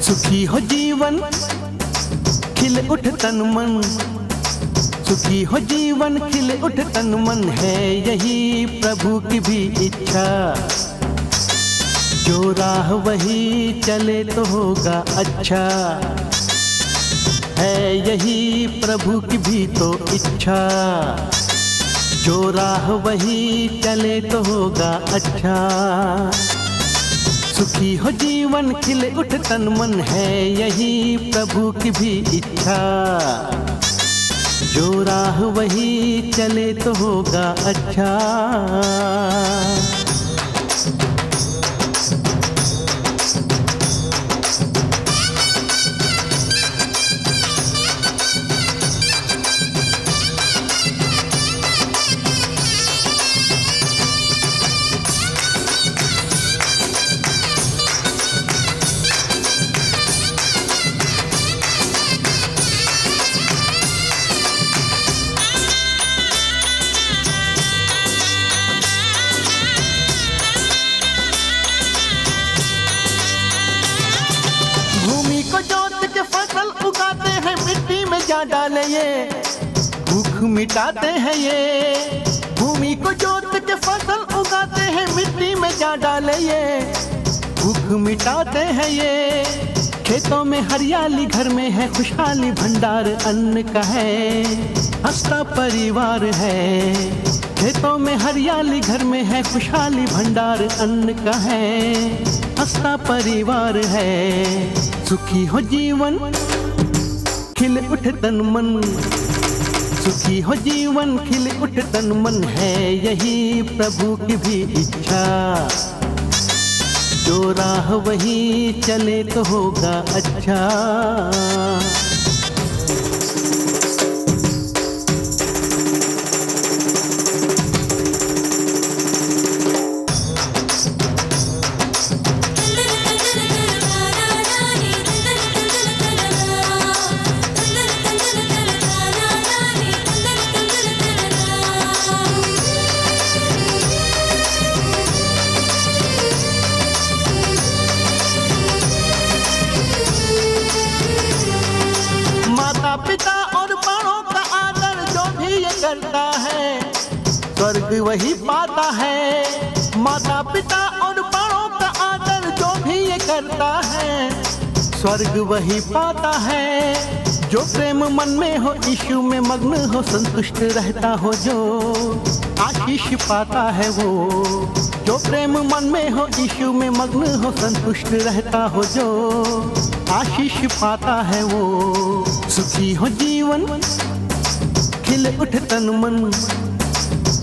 सुखी हो जीवन खिल उठ तन मन, सुखी हो जीवन खिल उठ तन मन, है यही प्रभु की भी इच्छा। जो राह वही चले तो होगा अच्छा, है यही प्रभु की भी तो इच्छा। जो राह वही चले तो होगा अच्छा। सुखी हो जीवन खिल उठ तन मन, है यही प्रभु की भी इच्छा। जो राह वही चले तो होगा अच्छा। जा डाले ये भूख मिटाते हैं, ये भूमि को जोत के फसल उगाते हैं, मिट्टी में जा डाले ये भूख मिटाते हैं। ये खेतों में हरियाली, घर में है खुशहाली, भंडार अन्न का है, हंसता परिवार है। खेतों में हरियाली, घर में है खुशहाली, भंडार अन्न का है, हंसता परिवार है। सुखी हो जीवन खिल उठ तन मन, सुखी हो जीवन खिल उठ तन मन, है यही प्रभु की भी इच्छा। जो राह वही चले तो होगा अच्छा। पिता और बड़ों का आदर जो भी ये करता है, स्वर्ग वही पाता है। माता पिता और बड़ों का आदर जो भी ये करता है, स्वर्ग वही पाता है। जो प्रेम मन में हो, यीशु में मग्न हो, संतुष्ट रहता हो, जो आशीष पाता है वो। जो प्रेम मन में हो, यीशु में मग्न हो, संतुष्ट रहता हो, जो आशीष पाता है वो। सुखी हो जीवन खिल उठ तन मन,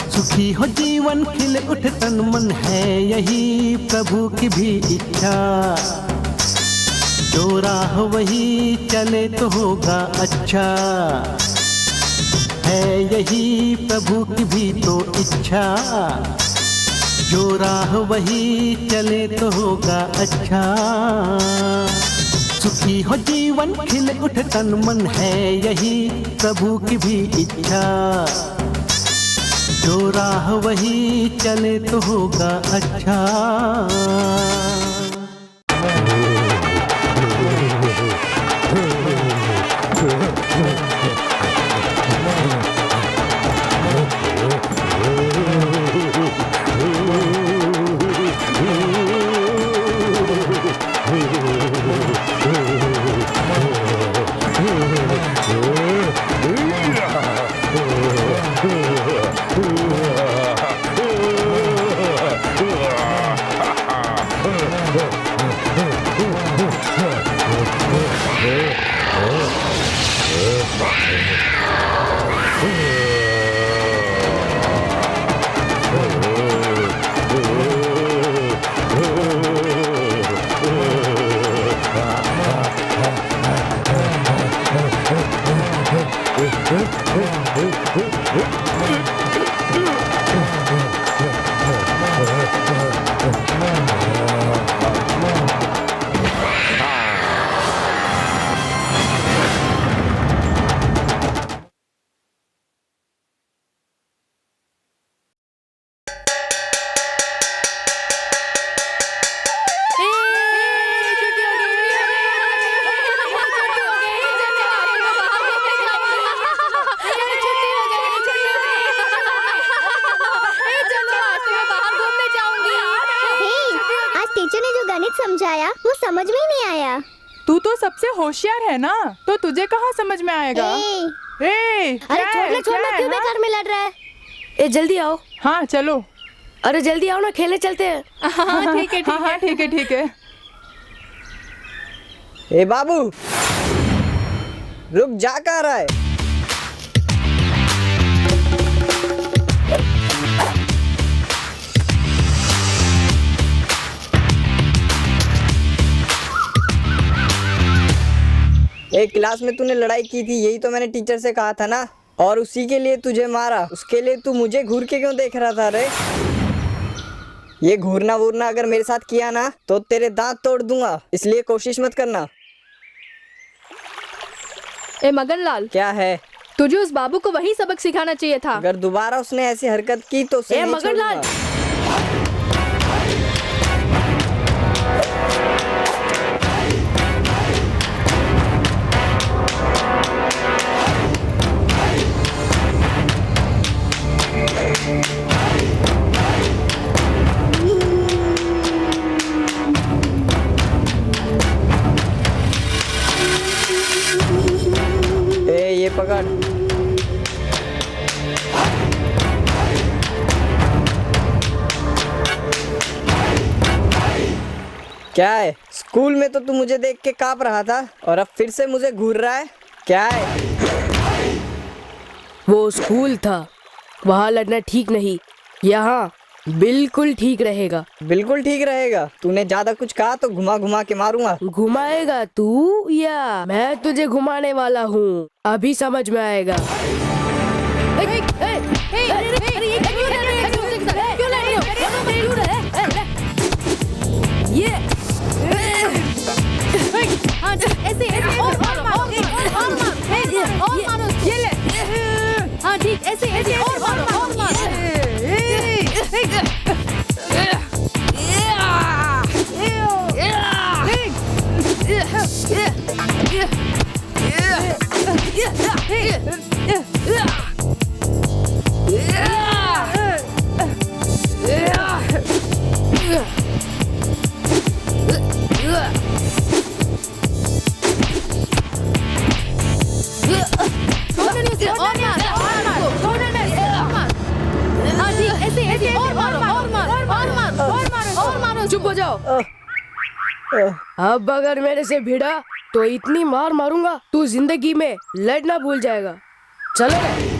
सुखी हो जीवन खिल उठ तन मन, है यही प्रभु की भी इच्छा। जो राह वही चले तो होगा अच्छा, है यही प्रभु की भी तो इच्छा। जो राह वही चले तो होगा अच्छा। सुखी हो जीवन खिल उठ तन मन, है यही प्रभु की भी इच्छा। जो राह वही चले तो होगा अच्छा। समझाया वो समझ में ही नहीं आया। तू तो सबसे होशियार है ना, तो तुझे कहाँ समझ में आएगा। अरे छोड़ना क्यों बेकार में लड़ रहा है। ए जल्दी आओ। हाँ चलो। अरे जल्दी आओ ना, खेलने चलते हैं। हाँ ठीक है ठीक है। ए बाबू रुक, जा कहाँ रहा है। एक क्लास में तूने लड़ाई की थी, यही तो मैंने टीचर से कहा था ना, और उसी के लिए तुझे मारा। उसके लिए तू मुझे घूर के क्यों देख रहा था रे। ये घूरना वूरना अगर मेरे साथ किया ना तो तेरे दांत तोड़ दूंगा, इसलिए कोशिश मत करना। ए मगनलाल, क्या है? तुझे उस बाबू को वही सबक सिखाना चाहिए था। अगर दोबारा उसने ऐसी हरकत की तो उसे नहीं मगनलाल। छोड़ूंगा। ये पकड़। क्या है? स्कूल में तो तू मुझे देख के कांप रहा था और अब फिर से मुझे घूर रहा है, क्या है? वो स्कूल था, वहाँ लड़ना ठीक नहीं, यहाँ बिल्कुल ठीक रहेगा। बिल्कुल ठीक रहेगा? तूने ज्यादा कुछ कहा तो घुमा घुमा के मारूंगा। घुमाएगा तू या मैं तुझे घुमाने वाला हूँ, अभी समझ में आएगा। ये ऐसे और मारो, ये ले। हाँ ठीक, ऐसे और मारो। चुप हो जाओ। अब अगर मेरे से भिड़ा तो इतनी मार मारूंगा तू जिंदगी में लड़ना भूल जाएगा। चलो रे।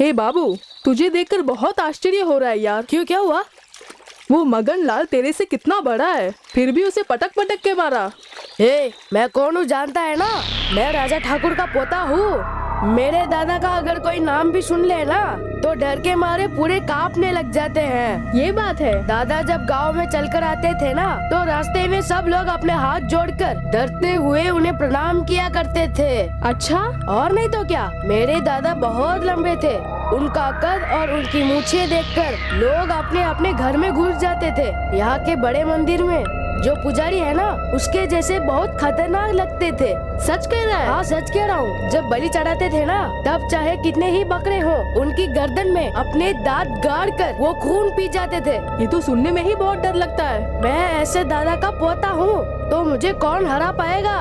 हे बाबू, तुझे देखकर बहुत आश्चर्य हो रहा है यार। क्यों, क्या हुआ? वो मगन लाल तेरे से कितना बड़ा है, फिर भी उसे पटक पटक के मारा। मैं कौन हूँ जानता है ना? मैं राजा ठाकुर का पोता हूँ। मेरे दादा का अगर कोई नाम भी सुन ले ना तो डर के मारे पूरे कांपने लग जाते हैं। ये बात है। दादा जब गांव में चलकर आते थे ना तो रास्ते में सब लोग अपने हाथ जोड़कर डरते हुए उन्हें प्रणाम किया करते थे। अच्छा, और नहीं तो क्या, मेरे दादा बहुत लंबे थे। उनका कद और उनकी मूछें देखकर लोग अपने अपने घर में घुस जाते थे। यहाँ के बड़े मंदिर में जो पुजारी है ना उसके जैसे बहुत खतरनाक लगते थे। सच कह रहा है? हाँ सच कह रहा हूँ। जब बलि चढ़ाते थे ना तब चाहे कितने ही बकरे हो उनकी गर्दन में अपने दांत गाड़ कर वो खून पी जाते थे। ये तो सुनने में ही बहुत डर लगता है। मैं ऐसे दादा का पोता हूँ तो मुझे कौन हरा पाएगा?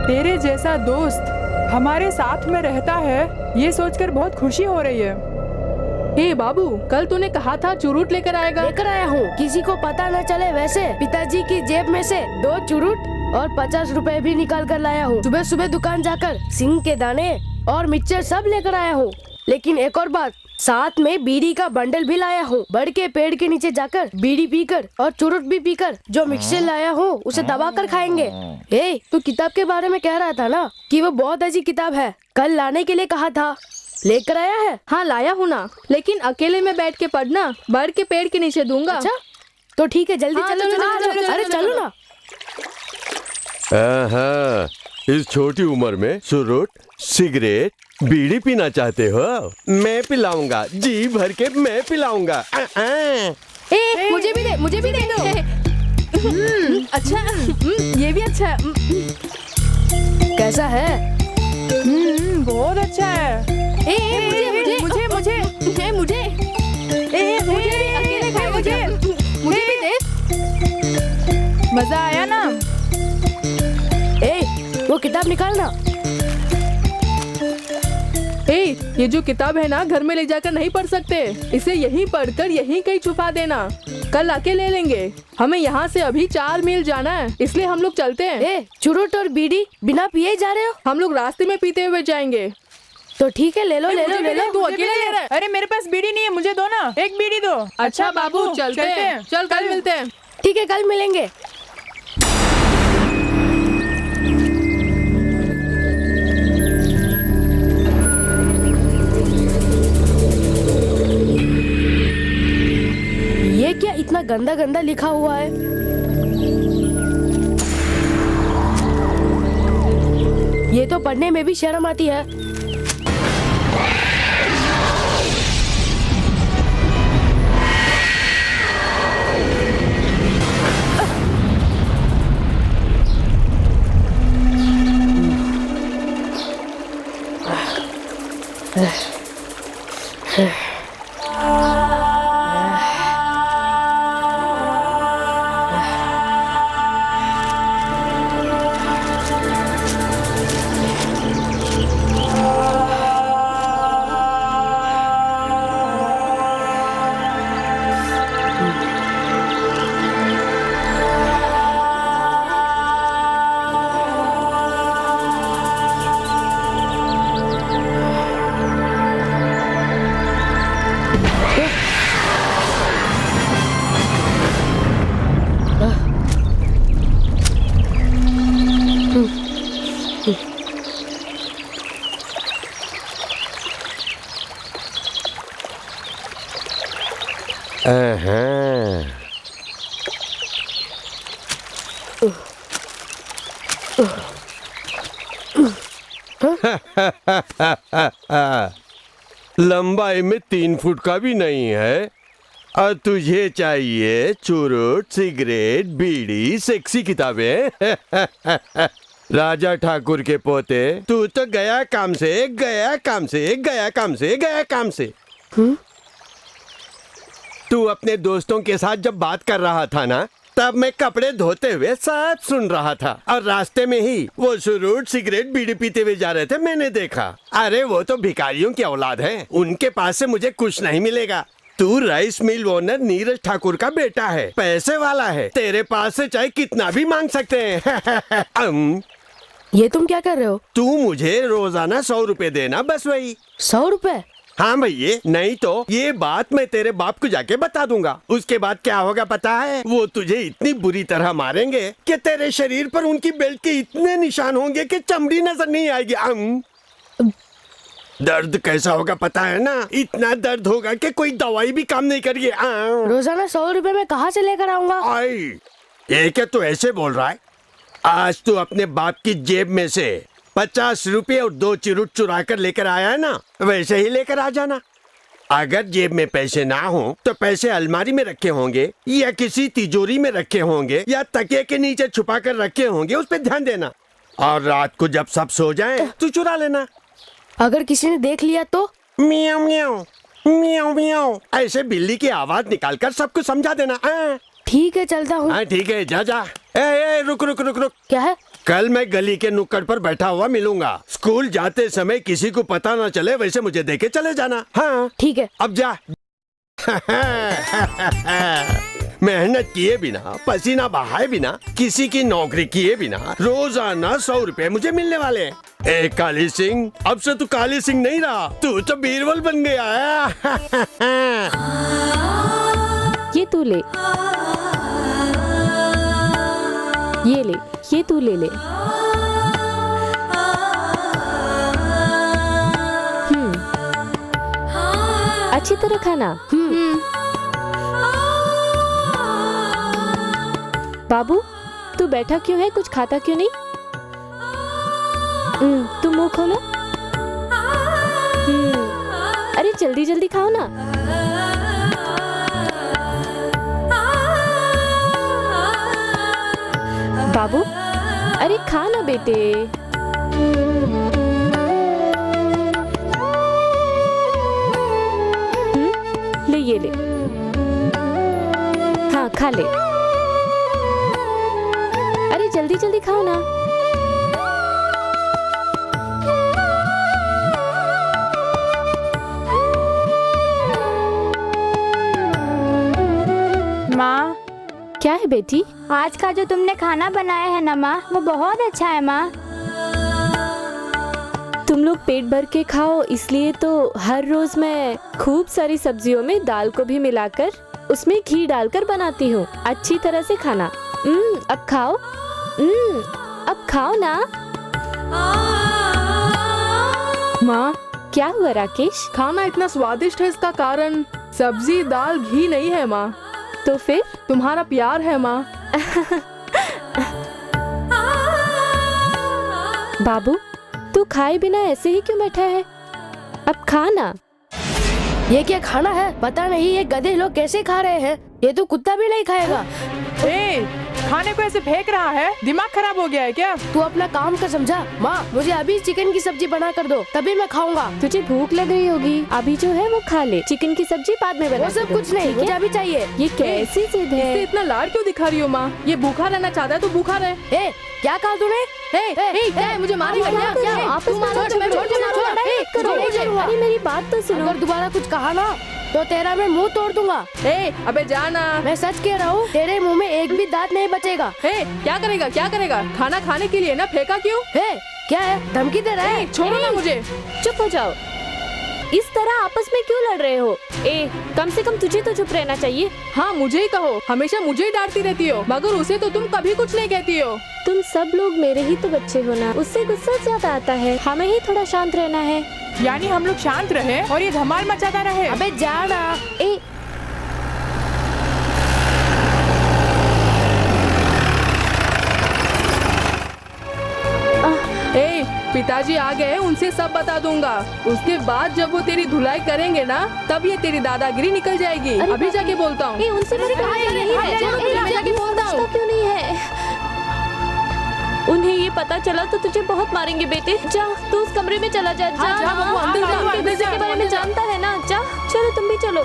तेरे जैसा दोस्त हमारे साथ में रहता है, ये सोचकर बहुत खुशी हो रही है। हे बाबू, कल तूने कहा था चुरुट लेकर आएगा। लेकर आया हूँ, किसी को पता न चले वैसे। पिताजी की जेब में से 2 चुरुट और 50 रुपए भी निकाल कर लाया हूँ। सुबह सुबह दुकान जाकर सिंग के दाने और मिक्सचर सब लेकर आया हूँ। लेकिन एक और बात, साथ में बीड़ी का बंडल भी लाया हूँ। बड़ के पेड़ के नीचे जाकर बीड़ी पीकर और चुरुट भी पीकर जो मिक्सचर लाया हूँ उसे दबा कर खाएंगे। तू किताब के बारे में कह रहा था ना कि वो बहुत अच्छी किताब है, कल लाने के लिए कहा था, लेकर आया है? हाँ लाया हूँ ना, लेकिन अकेले में बैठ के पढ़ना, बड़ के पेड़ के नीचे दूंगा। अच्छा तो ठीक है, जल्दी हाँ, चलो। अरे चलो ना। इस छोटी उम्र में चुरुट, सिगरेट, बीड़ी पीना चाहते हो? मैं पिलाऊंगा, जी भर के मैं पिलाऊंगा। मुझे भी दे दो। अच्छा, ये भी अच्छा है। कैसा है? बहुत अच्छा है। मुझे मुझे मुझे मुझे मुझे भी अकेले खाए मुझे भी दे। मजा आया ना? वो किताब निकालना। ये जो किताब है ना, घर में ले जाकर नहीं पढ़ सकते। इसे यहीं पढ़कर यहीं कहीं छुपा देना। कल आके ले लेंगे। हमें यहाँ से अभी 4 मील जाना है, इसलिए हम लोग चलते हैं। चुरुट और बीड़ी बिना पिए जा रहे हो? हम लोग रास्ते में पीते हुए जाएंगे। तो ठीक है, ले लो ले लो ले लो। तू अकेले ले रहा है? अरे मेरे पास बीड़ी नहीं है, मुझे दो ना, एक बीड़ी दो। अच्छा बाबू, चलते हैं। चल कल मिलते हैं। ठीक है, कल मिलेंगे। ये क्या इतना गंदा गंदा लिखा हुआ है? ये तो पढ़ने में भी शर्म आती है। लंबाई में 3 फुट का भी नहीं है और तुझे चाहिए चुरुट, सिगरेट, बीड़ी, सेक्सी किताबें। राजा ठाकुर के पोते, तू तो गया काम से, गया काम से, गया काम से, गया काम से। तू अपने दोस्तों के साथ जब बात कर रहा था ना, तब मैं कपड़े धोते हुए सब सुन रहा था और रास्ते में ही वो चुरुट, सिगरेट, बीड़ी पीते हुए जा रहे थे, मैंने देखा। अरे वो तो भिखारियों की औलाद है, उनके पास से मुझे कुछ नहीं मिलेगा। तू rice mill owner Neeraj Thakur का बेटा है, पैसे वाला है, तेरे पास से चाहे कितना भी मांग सकते हैं। ये तुम क्या कर रहे हो? तू मुझे रोजाना 100 रुपए देना, बस वही। 100 रुपए? हाँ भैया, नहीं तो ये बात मैं तेरे बाप को जाके बता दूंगा। उसके बाद क्या होगा पता है? वो तुझे इतनी बुरी तरह मारेंगे कि तेरे शरीर पर उनकी बेल्ट के इतने निशान होंगे कि चमड़ी नजर नहीं आएगी। दर्द कैसा होगा पता है ना? इतना दर्द होगा कि कोई दवाई भी काम नहीं करेगी। रोजाना 100 रुपए मैं कहाँ से लेकर आऊंगा? आई, ये क्या तू ऐसे बोल रहा है? आज तू अपने बाप की जेब में से 50 रुपए और 2 चुरुट चुरा कर लेकर आया है ना, वैसे ही लेकर आ जाना। अगर जेब में पैसे ना हो तो पैसे अलमारी में रखे होंगे या किसी तिजोरी में रखे होंगे या तकिए के नीचे छुपा कर रखे होंगे, उस पर ध्यान देना। और रात को जब सब सो जाएं, तू चुरा लेना। अगर किसी ने देख लिया तो? मियाओ मियाओ मियाओ मियाओ ऐसे बिल्ली की आवाज निकालकर सबको समझा देना। ठीक है, चलता हूँ। हाँ ठीक है, जा जा। ए, रुक रुक रुक रुक। क्या है? कल मैं गली के नुक्कड़ पर बैठा हुआ मिलूंगा। स्कूल जाते समय किसी को पता ना चले वैसे मुझे देके चले जाना। हाँ ठीक है। अब जा। मेहनत किए बिना, पसीना बहाए बिना, किसी की नौकरी किए बिना रोजाना 100 रुपए मुझे मिलने वाले हैं। ए काली सिंह, अब से तू काली सिंह नहीं रहा, तू तो बीरबल बन गया है। ये तू ले, ये ले, ये तू ले ले। अच्छी तरह खाना। बाबू, तू बैठा क्यों है? कुछ खाता क्यों नहीं? तू मुंह खोलो। अरे जल्दी जल्दी खाओ ना। बाबू, अरे खा ना बेटे। ये ले। हाँ खा ले। अरे जल्दी जल्दी खाओ ना। माँ, क्या है बेटी? आज का जो तुमने खाना बनाया है ना माँ, वो बहुत अच्छा है माँ। तुम लोग पेट भर के खाओ, इसलिए तो हर रोज मैं खूब सारी सब्जियों में दाल को भी मिलाकर उसमें घी डालकर बनाती हूँ। अच्छी तरह से खाना। अब खाओ। अब खाओ ना। माँ, क्या हुआ राकेश? खाना इतना स्वादिष्ट है, इसका कारण सब्जी दाल घी नहीं है माँ, तो फिर? तुम्हारा प्यार है माँ। बाबू, तू खाए बिना ऐसे ही क्यों बैठा है? अब खा ना। ये क्या खाना है? पता नहीं ये गधे लोग कैसे खा रहे हैं। ये तो कुत्ता भी नहीं खाएगा। ए, खाने को ऐसे फेंक रहा है, दिमाग खराब हो गया है क्या? तू अपना काम का समझा। माँ, मुझे अभी चिकन की सब्जी बना कर दो, तभी मैं खाऊंगा। तुझे भूख लग रही होगी, अभी जो है वो खा ले। चिकन की सब्जी बाद में बना वो सब के दो, कुछ नहीं, ठीक है? मुझे अभी चाहिए। ये कैसी जिद इससे है? इतना लाड क्यों दिखा रही हो माँ? ये भूखा रहना चाहता है तो भूखा रहे। ए, क्या कहा तूने? क्या है, मुझे मारेगा क्या? क्या है? आपस में छोड़, छोड़, छोड़, छोड़, छोड़, लड़ाई मत करो। नहीं करूँगा। अरे मेरी बात तो सुनो। अगर दोबारा कुछ कहा ना तो तेरा मैं मुंह तोड़ दूंगा। अबे जाना। मैं सच कह रहा हूँ, तेरे मुंह में एक भी दांत नहीं बचेगा। क्या करेगा, क्या करेगा? खाना खाने के लिए ना, फेंका क्यों? क्या है? धमकी दे रहा है? छोड़ो ना मुझे। चुप हो जाओ। इस तरह आपस में क्यों लड़ रहे हो? कम से कम तुझे तो चुप रहना चाहिए। हाँ, मुझे ही कहो, हमेशा मुझे ही डांटती रहती हो, मगर उसे तो तुम कभी कुछ नहीं कहती हो। तुम सब लोग मेरे ही तो बच्चे हो ना, उससे गुस्सा ज्यादा आता है। हमें ही थोड़ा शांत रहना है। यानी हम लोग शांत रहे और ये धमाल मचाता रहे। अबे जाना। पिताजी आ गए, उनसे सब बता दूंगा। उसके बाद जब वो तेरी धुलाई करेंगे ना, तब ये तेरी दादागिरी निकल जाएगी। अभी जाके बोलता हूँ। उनसे मेरी कहानी नहीं है। मैं जाके बोलता हूँ। क्यों नहीं है? उन्हें ये पता चला तो तुझे बहुत मारेंगे बेटे। जा, तू उस कमरे में चला जा। जा, जा, वो अंदर जा, उनके अंदर गुस्से जा, के बारे में अंदर जा। जानता है ना। जा, चलो तुम भी चलो।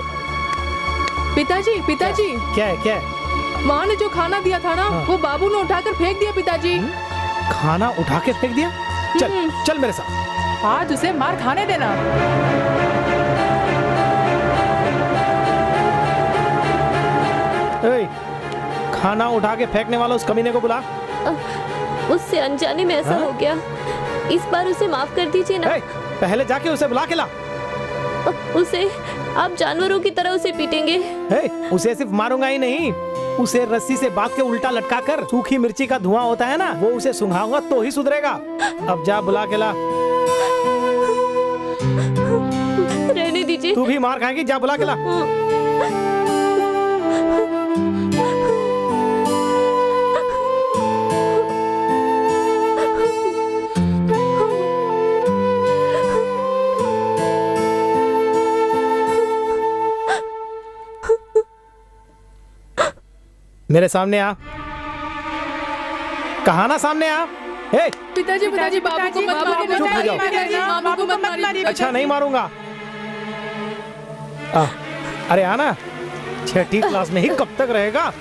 पिताजी, पिताजी, क्या है? क्या है? माँ ने जो खाना दिया था ना, वो बाबू ने उठाकर फेंक दिया पिताजी। खाना उठा के फेंक दिया? चल चल मेरे साथ। आज उसे मार खाने देना। खाना उठा के फेंकने वाला उस कमीने को बुला। उससे अनजाने में ऐसा हो गया। इस बार उसे माफ कर दीजिए ना। पहले जाके उसे बुला के ला। उसे आप जानवरों की तरह उसे पीटेंगे। उसे सिर्फ मारूंगा ही नहीं, उसे रस्सी से बांध के उल्टा लटका कर सूखी मिर्ची का धुआं होता है ना, वो उसे सुंघाऊंगा तो ही सुधरेगा। अब जा बुला के ला। रहने दीजिए। तू भी मार खाएगी, जा बुला के ला। मेरे सामने आ। कहा ना सामने आ। पिताजी, पिताजी, बाबू को मत मारिए। चुप हो जाओ। बाबू को मत मारिए। अच्छा नहीं मारूंगा। अरे आना, छठी क्लास में ही कब तक रहेगा?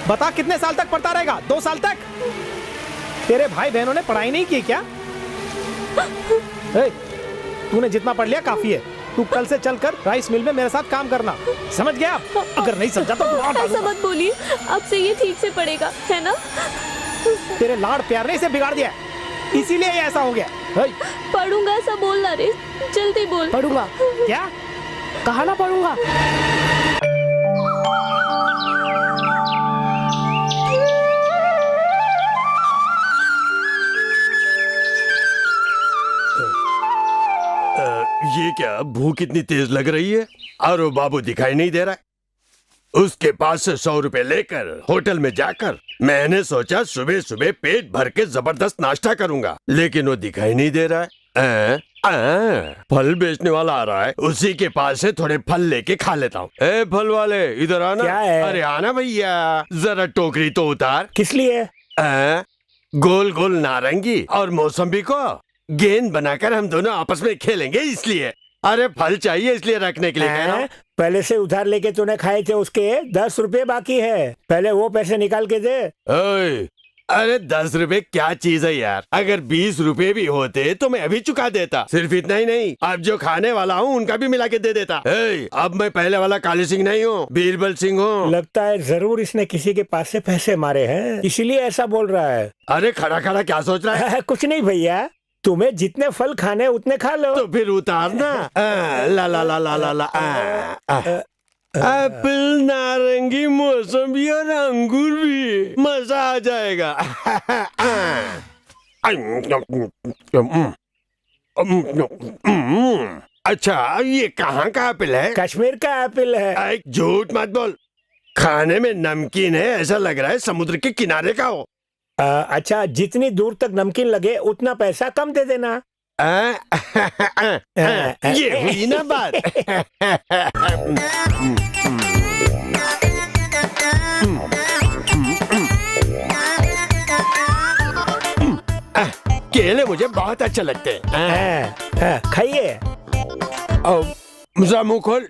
बता कितने साल तक पढ़ता रहेगा? 2 साल तक? तेरे भाई बहनों ने पढ़ाई नहीं की क्या? तूने जितना पढ़ लिया काफी है। तू कल से चलकर राइस मिल में मेरे साथ काम करना, समझ गया? अगर नहीं समझा तो ऐसा मत बोलिए, अब से ये ठीक से पड़ेगा, है ना? तेरे लाड़ प्यार ने इसे बिगाड़ दिया, इसीलिए ये ऐसा हो गया। पढ़ूंगा ऐसा बोलना रे, जल्दी बोल। पढ़ूंगा क्या? कहा ना पढ़ूंगा। ये क्या, भूख इतनी तेज लग रही है और वो बाबू दिखाई नहीं दे रहा है। उसके पास से 100 रुपए लेकर होटल में जाकर मैंने सोचा सुबह सुबह पेट भर के जबरदस्त नाश्ता करूंगा, लेकिन वो दिखाई नहीं दे रहा है। फल बेचने वाला आ रहा है, उसी के पास से थोड़े फल लेके खा लेता हूँ। ए फल वाले, इधर आना। क्या है? अरे आना भैया, जरा टोकरी तो उतार। किस लिए? गोल गोल नारंगी और मौसम्बी को गेंद बनाकर हम दोनों आपस में खेलेंगे, इसलिए। अरे फल चाहिए इसलिए रखने के लिए कह रहा हूँ। पहले से उधार लेके तूने खाए थे उसके 10 रुपए बाकी है, पहले वो पैसे निकाल के दे। ओए, अरे 10 रुपए क्या चीज है यार, अगर 20 रुपए भी होते तो मैं अभी चुका देता। सिर्फ इतना ही नहीं, अब जो खाने वाला हूँ उनका भी मिला के दे देता। अब मैं पहले वाला काली सिंह नहीं हूँ, बीरबल सिंह हूँ। लगता है जरूर इसने किसी के पास से पैसे मारे हैं, इसीलिए ऐसा बोल रहा है। अरे खड़ा खड़ा क्या सोच रहा है? कुछ नहीं भैया, तुम्हें जितने फल खाने उतने खा लो। तो फिर उतारना। ला ला ला ला ला ला। एप्पल, नारंगी, मौसमी और अंगूर भी, मजा आ जाएगा। अच्छा, ये कहाँ का एप्पल है? कश्मीर का एप्पल है। झूठ मत बोल, खाने में नमकीन है, ऐसा लग रहा है समुद्र के किनारे का हो। अच्छा, जितनी दूर तक नमकीन लगे उतना पैसा कम दे देना। ये हुई ना बात। केले मुझे बहुत अच्छे लगते हैं। खाइए। मुँह खोल।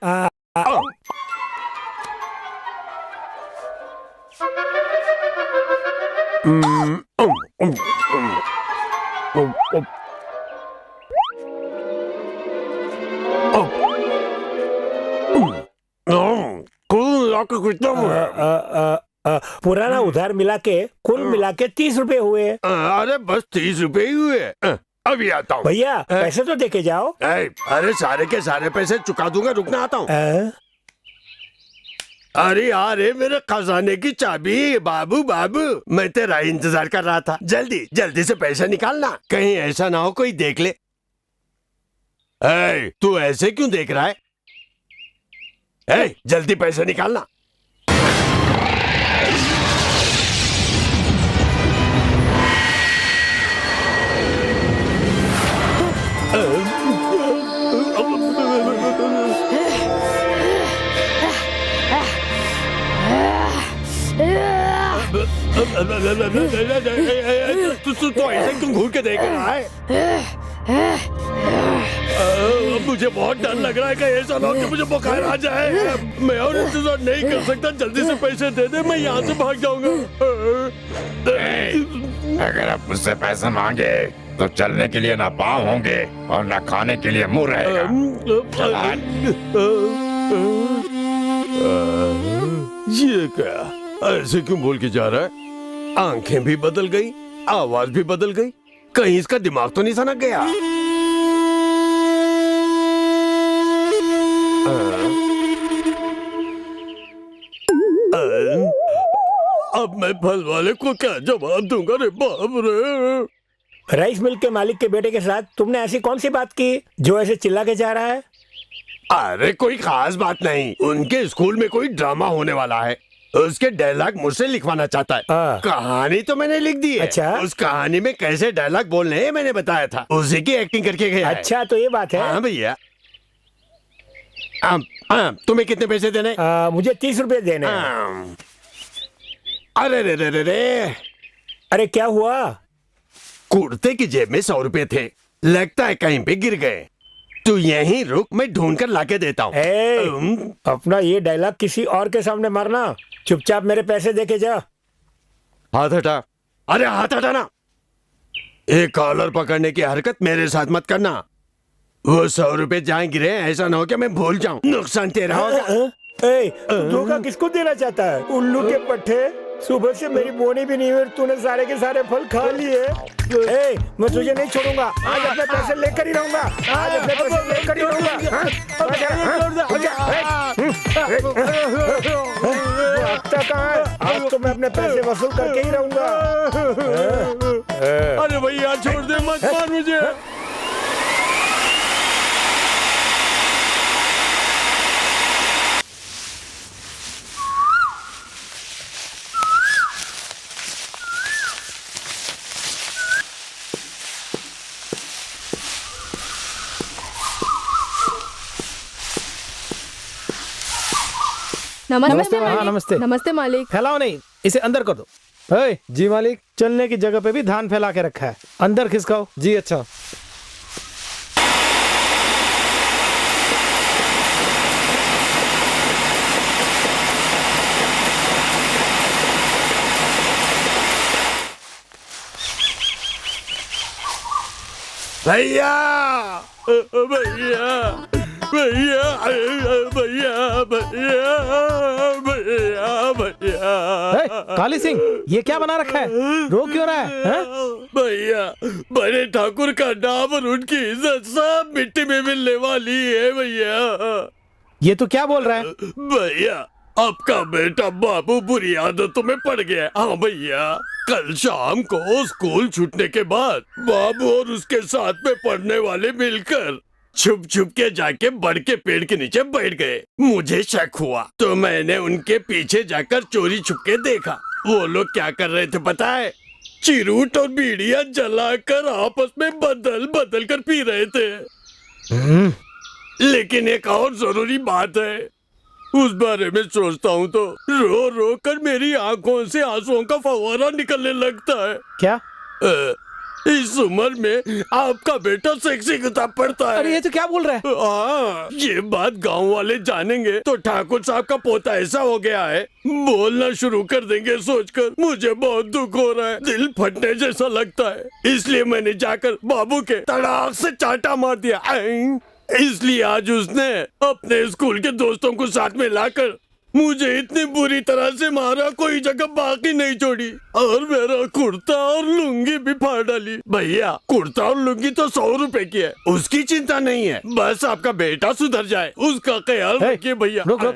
पुराना उधार मिला के कुल मिला के 30 रुपए हुए। अरे बस 30 रुपए ही हुए। अभी आता हूँ। भैया पैसे तो देके जाओ। अरे सारे के सारे पैसे चुका दूंगा, रुकना आता हूँ। अरे यार, मेरे खजाने की चाबी। बाबू बाबू, मैं तेरा इंतजार कर रहा था। जल्दी जल्दी से पैसा निकालना, कहीं ऐसा ना हो कोई देख ले। तू ऐसे क्यों देख रहा है? जल्दी पैसा निकालना। तो ऐसे क्यों घूर के देख रहा है? मुझे बहुत डर लग रहा है कि ऐसा ना हो कि मुझे बुखार आ जाए। मैं और इंतजार नहीं कर सकता, जल्दी से पैसे दे दे, मैं यहाँ से भाग जाऊंगा। अगर आप मुझसे पैसे मांगे तो चलने के लिए ना पाँव होंगे और ना खाने के लिए मुंह रहेगा। ये क्या, ऐसे क्यों बोल के जा रहा है? आंखें भी बदल गई, आवाज भी बदल गई, कहीं इसका दिमाग तो नहीं सनक गया? अब मैं फल वाले को क्या जवाब दूंगा रे बाप रे? राइस मिल के मालिक के बेटे के साथ तुमने ऐसी कौन सी बात की जो ऐसे चिल्ला के जा रहा है? अरे कोई खास बात नहीं, उनके स्कूल में कोई ड्रामा होने वाला है, उसके डायलॉग मुझसे लिखवाना चाहता है। कहानी तो मैंने लिख दी है। अच्छा? उस कहानी में कैसे डायलॉग बोलने हैं मैंने बताया था, उसी की एक्टिंग करके गया है। अच्छा, तो ये बात है। हाँ भैया। तुम्हें कितने पैसे देने? मुझे 30 रुपए देने। अरे रे रे रे रे, अरे क्या हुआ? कुर्ते की जेब में 100 रुपए थे, लगता है कहीं पे गिर गए। तू यहीं रुक, मैं ढूंढ कर लाके देता हूँ। अपना ये डायलॉग किसी और के सामने मारना, चुपचाप मेरे पैसे देके जा। हाथ हटा। अरे हाथ हटा ना। एक कॉलर पकड़ने की हरकत मेरे साथ मत करना। वो 100 रुपए जहाँ गिरे, ऐसा ना हो कि मैं भूल जाऊं। नुकसान तेरा होगा। धोखा किसको देना चाहता है? उल्लू के पट्टे, सुबह से मेरी बोनी भी नहीं हुई, तूने सारे के सारे फल खा लिए। मैं तुझे नहीं छोड़ूंगा, आज अपने पैसे लेकर ही रहूंगा। आज अपने पैसे लेकर ही रहूंगा। भागता कहाँ है? आज तो मैं अपने पैसे वसूल करके ही रहूंगा। अरे भैया छोड़ दे, मत मार मुझे। नमस्ते हाँ, मालिक। नमस्ते। नमस्ते मालिक। फैलाओ नहीं, इसे अंदर कर दो। जी मालिक। चलने की जगह पे भी धान फैला के रखा है, अंदर खिसकाओ। जी अच्छा। भैया भैया भैया भैया भैया भैया भैया। काली सिंह, ये क्या बना रखा है? रो क्यों रहा है? भैया, बड़े ठाकुर का नाम और उनकी इज्जत सब मिट्टी में मिलने वाली है भैया। ये तो क्या बोल रहा है? भैया, आपका बेटा बाबू बुरी आदतों में पड़ गया। हाँ भैया, कल शाम को स्कूल छूटने के बाद बाबू और उसके साथ में पढ़ने वाले मिलकर छुप छुप के जाके बड़ के पेड़ के नीचे बैठ गए। मुझे शक हुआ तो मैंने उनके पीछे जाकर चोरी छुप के देखा। वो लोग क्या कर रहे थे पता है? चिरूट और बीड़ियां जलाकर आपस में बदल बदल कर पी रहे थे। लेकिन एक और जरूरी बात है, उस बारे में सोचता हूँ तो रो रो कर मेरी आंखों से आंसुओं का फव्वारा निकलने लगता है। क्या? इस उम्र में आपका बेटा सेक्सी किताब पढ़ता है। अरे ये तो क्या बोल रहा है? हाँ, ये बात गांव वाले जानेंगे तो ठाकुर साहब का पोता ऐसा हो गया है, बोलना शुरू कर देंगे। सोचकर मुझे बहुत दुख हो रहा है, दिल फटने जैसा लगता है। इसलिए मैंने जाकर बाबू के तड़ाक से चाटा मार दिया। इसलिए आज उसने अपने स्कूल के दोस्तों को साथ में लाकर मुझे इतनी बुरी तरह से मारा, कोई जगह बाकी नहीं छोड़ी, और मेरा कुर्ता और लुंगी भी फाड़ डाली। भैया, कुर्ता और लुंगी तो 100 रुपए की है, उसकी चिंता नहीं है। बस आपका बेटा सुधर जाए, उसका ख्याल रखिए भैया। रुक रुक।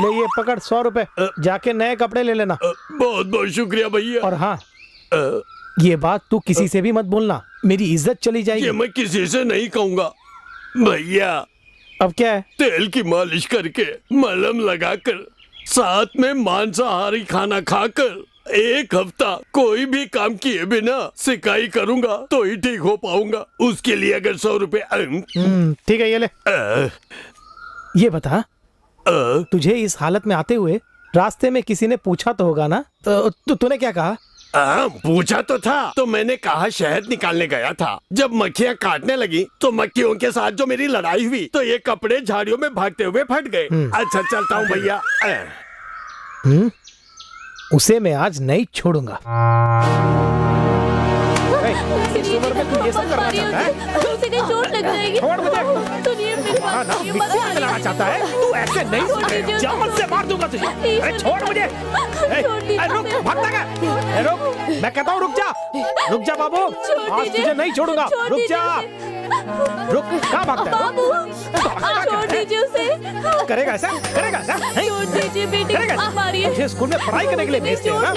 ले ये पकड़ 100 रुपए, जाके नए कपड़े ले लेना। बहुत बहुत शुक्रिया भैया। और हाँ, ये बात तू किसी से भी मत बोलना, मेरी इज्जत चली जाएगी। ये मैं किसी से नहीं कहूँगा भैया। अब क्या है? तेल की मालिश करके, मलहम लगाकर, साथ में मांसाहारी खाना खाकर 1 हफ्ता कोई भी काम किए बिना सिकाई करूंगा तो ही ठीक हो पाऊंगा। उसके लिए अगर 100 रुपए। ठीक है, ये ले। ये बता, तुझे इस हालत में आते हुए रास्ते में किसी ने पूछा तो होगा ना, तो तूने क्या कहा? पूछा तो था, तो मैंने कहा शहद निकालने गया था। जब मक्खियाँ काटने लगी तो मक्खियों के साथ जो मेरी लड़ाई हुई तो ये कपड़े झाड़ियों में भागते हुए फट गए। अच्छा, चलता हूँ भैया। उसे मैं आज नहीं छोड़ूंगा। इस उम्र में तू ये सब करना चाहता है? तुमसे कहीं चोट लग जाएगी। छोड़ मुझे। सुनिए मेरी बात, ना, मिट्टी में मिलाना चाहता है? तू ऐसे नहीं सुधरेगा, जान से मार दूंगा तुझे। अरे छोड़ मुझे। रुक, भागता क्या? रुक, मैं कहता हूँ रुक जा बाबू, आज तुझे नहीं छोड़ूंगा। रुक जा। रुक, कहाँ भागता है? बाबू, छोड़ दीजिए उसे। करेगा ऐसा? छोड़ दीजिए बेटी, मत मारिए। मुझे स्कूल में पढ़ाई करने के लिए भेजते हैं ना,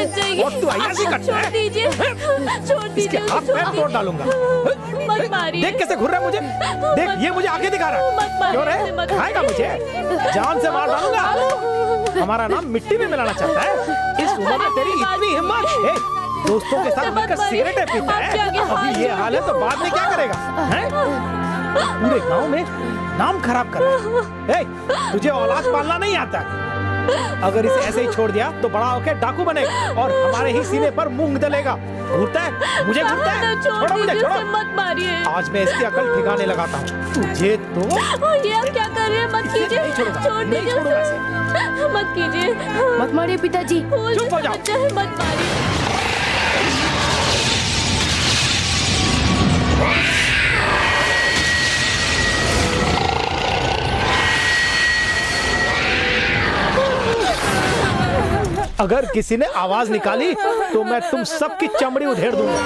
और तू ऐसी करता है? छोड़ दीजिए। इसके हाथ पैर तोड़ डालूंगा। मत मारिए। देख कैसे घूर रहा है मुझे। देख, ये मुझे आगे दिखा रहा है। क्यों रे? खाएगा मुझे? जान से मार डालूंगा। हमारा नाम मिट्टी में मिलाना चाहता है? इस उम्र में तेरी इतनी हिम्मत? दोस्तों के साथ मिलकर सिगरेटें पीता है, अभी ये हाल है तो बाद में क्या करेगा? पूरे गांव में नाम खराब कर रहा है। तुझे औलाद पालना नहीं आता? अगर इसे ऐसे ही छोड़ दिया तो बड़ा होकर डाकू बनेगा और हमारे ही सीने पर मूंग दलेगा। घूरता है मुझे, घूरता है। छोड़ो मुझे, छोड़ो। मत मारिए। आज मैं इसकी अकल ठिकाने लगाता हूँ। तुझे तो ये आप क्या कर रहे हैं? मत कीजिए। छोड़ दीजिए उसे। मत कीजिए। मत मारिए पिताजी। चुप हो जाओ। मत मारिए। अगर किसी ने आवाज निकाली तो मैं तुम सबकी चमड़ी उधेड़ दूंगा।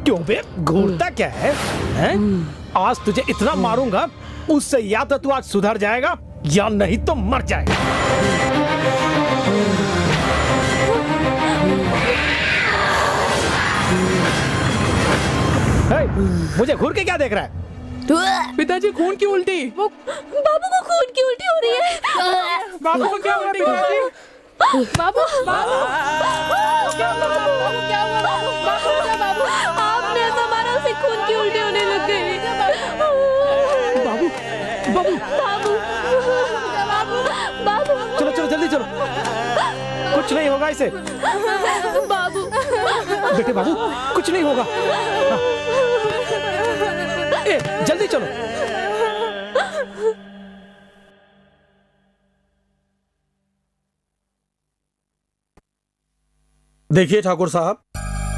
क्यों बे, घूरता क्या है? आज तुझे इतना मारूंगा, उससे या तो तू आज सुधर जाएगा या नहीं तो मर जाएगा। मुझे घूर के क्या देख रहा है? पिताजी, खून की उल्टी। बाबू को खून की उल्टी हो रही है। बाबू को क्या उल्टी पिताजी? बाबू, आपने ऐसा मारा उसे खून की उल्टी होने लग गई। बाबू, बाबू, बाबू, चलो चलो जल्दी चलो, कुछ नहीं होगा इसे। बाबू, बेटे बाबू, कुछ नहीं होगा। जल्दी चलो। देखिए ठाकुर साहब,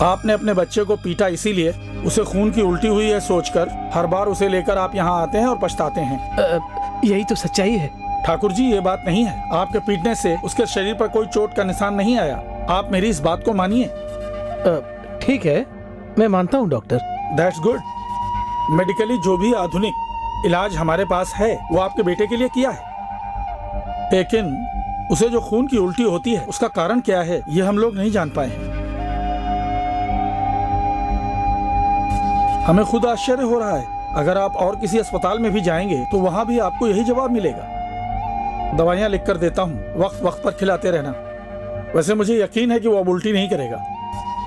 आपने अपने बच्चे को पीटा इसीलिए उसे खून की उल्टी हुई है सोचकर हर बार उसे लेकर आप यहाँ आते हैं और पछताते हैं। यही तो सच्चाई है। ठाकुर जी, ये बात नहीं है। आपके पीटने से उसके शरीर पर कोई चोट का निशान नहीं आया। आप मेरी इस बात को मानिए। ठीक है, मैं मानता हूँ डॉक्टर। That's good. मेडिकली जो भी आधुनिक इलाज हमारे पास है वो आपके बेटे के लिए किया है, लेकिन उसे जो खून की उल्टी होती है उसका कारण क्या है ये हम लोग नहीं जान पाए हैं। हमें खुद आश्चर्य हो रहा है। अगर आप और किसी अस्पताल में भी जाएंगे तो वहाँ भी आपको यही जवाब मिलेगा। दवाइयाँ लिख कर देता हूँ, वक्त वक्त पर खिलाते रहना। वैसे मुझे यकीन है कि वो अब उल्टी नहीं करेगा,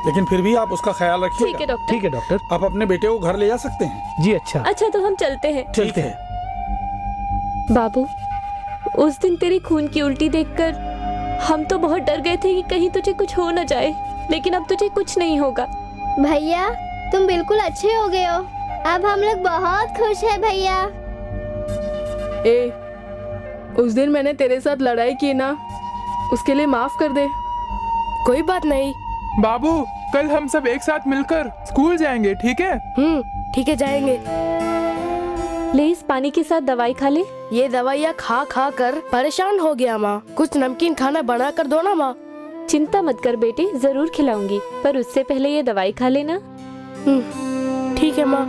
लेकिन फिर भी आप उसका ख्याल रखिएगा। ठीक है डॉक्टर। ठीक है डॉक्टर। आप अपने बेटे को घर ले जा सकते हैं। जी अच्छा। अच्छा तो हम चलते हैं। ठीक है। बाबू, उस दिन तेरी खून की उल्टी देखकर हम तो बहुत डर गए थे कि कहीं तुझे कुछ हो न जाए, लेकिन अब तुझे कुछ नहीं होगा। भैया तुम बिल्कुल अच्छे हो गए हो। अब हम लोग बहुत खुश हैं भैया। ए, उस दिन मैंने तेरे साथ लड़ाई की ना, उसके लिए माफ कर दे। कोई बात नहीं। बाबू, कल हम सब एक साथ मिलकर स्कूल जाएंगे, ठीक है? ठीक है, जाएंगे। ले इस पानी के साथ दवाई खा ले। ये दवाइयाँ खा खा कर परेशान हो गया माँ। कुछ नमकीन खाना बना कर दो ना माँ। चिंता मत कर बेटे, जरूर खिलाऊंगी, पर उससे पहले ये दवाई खा लेना। ठीक है माँ।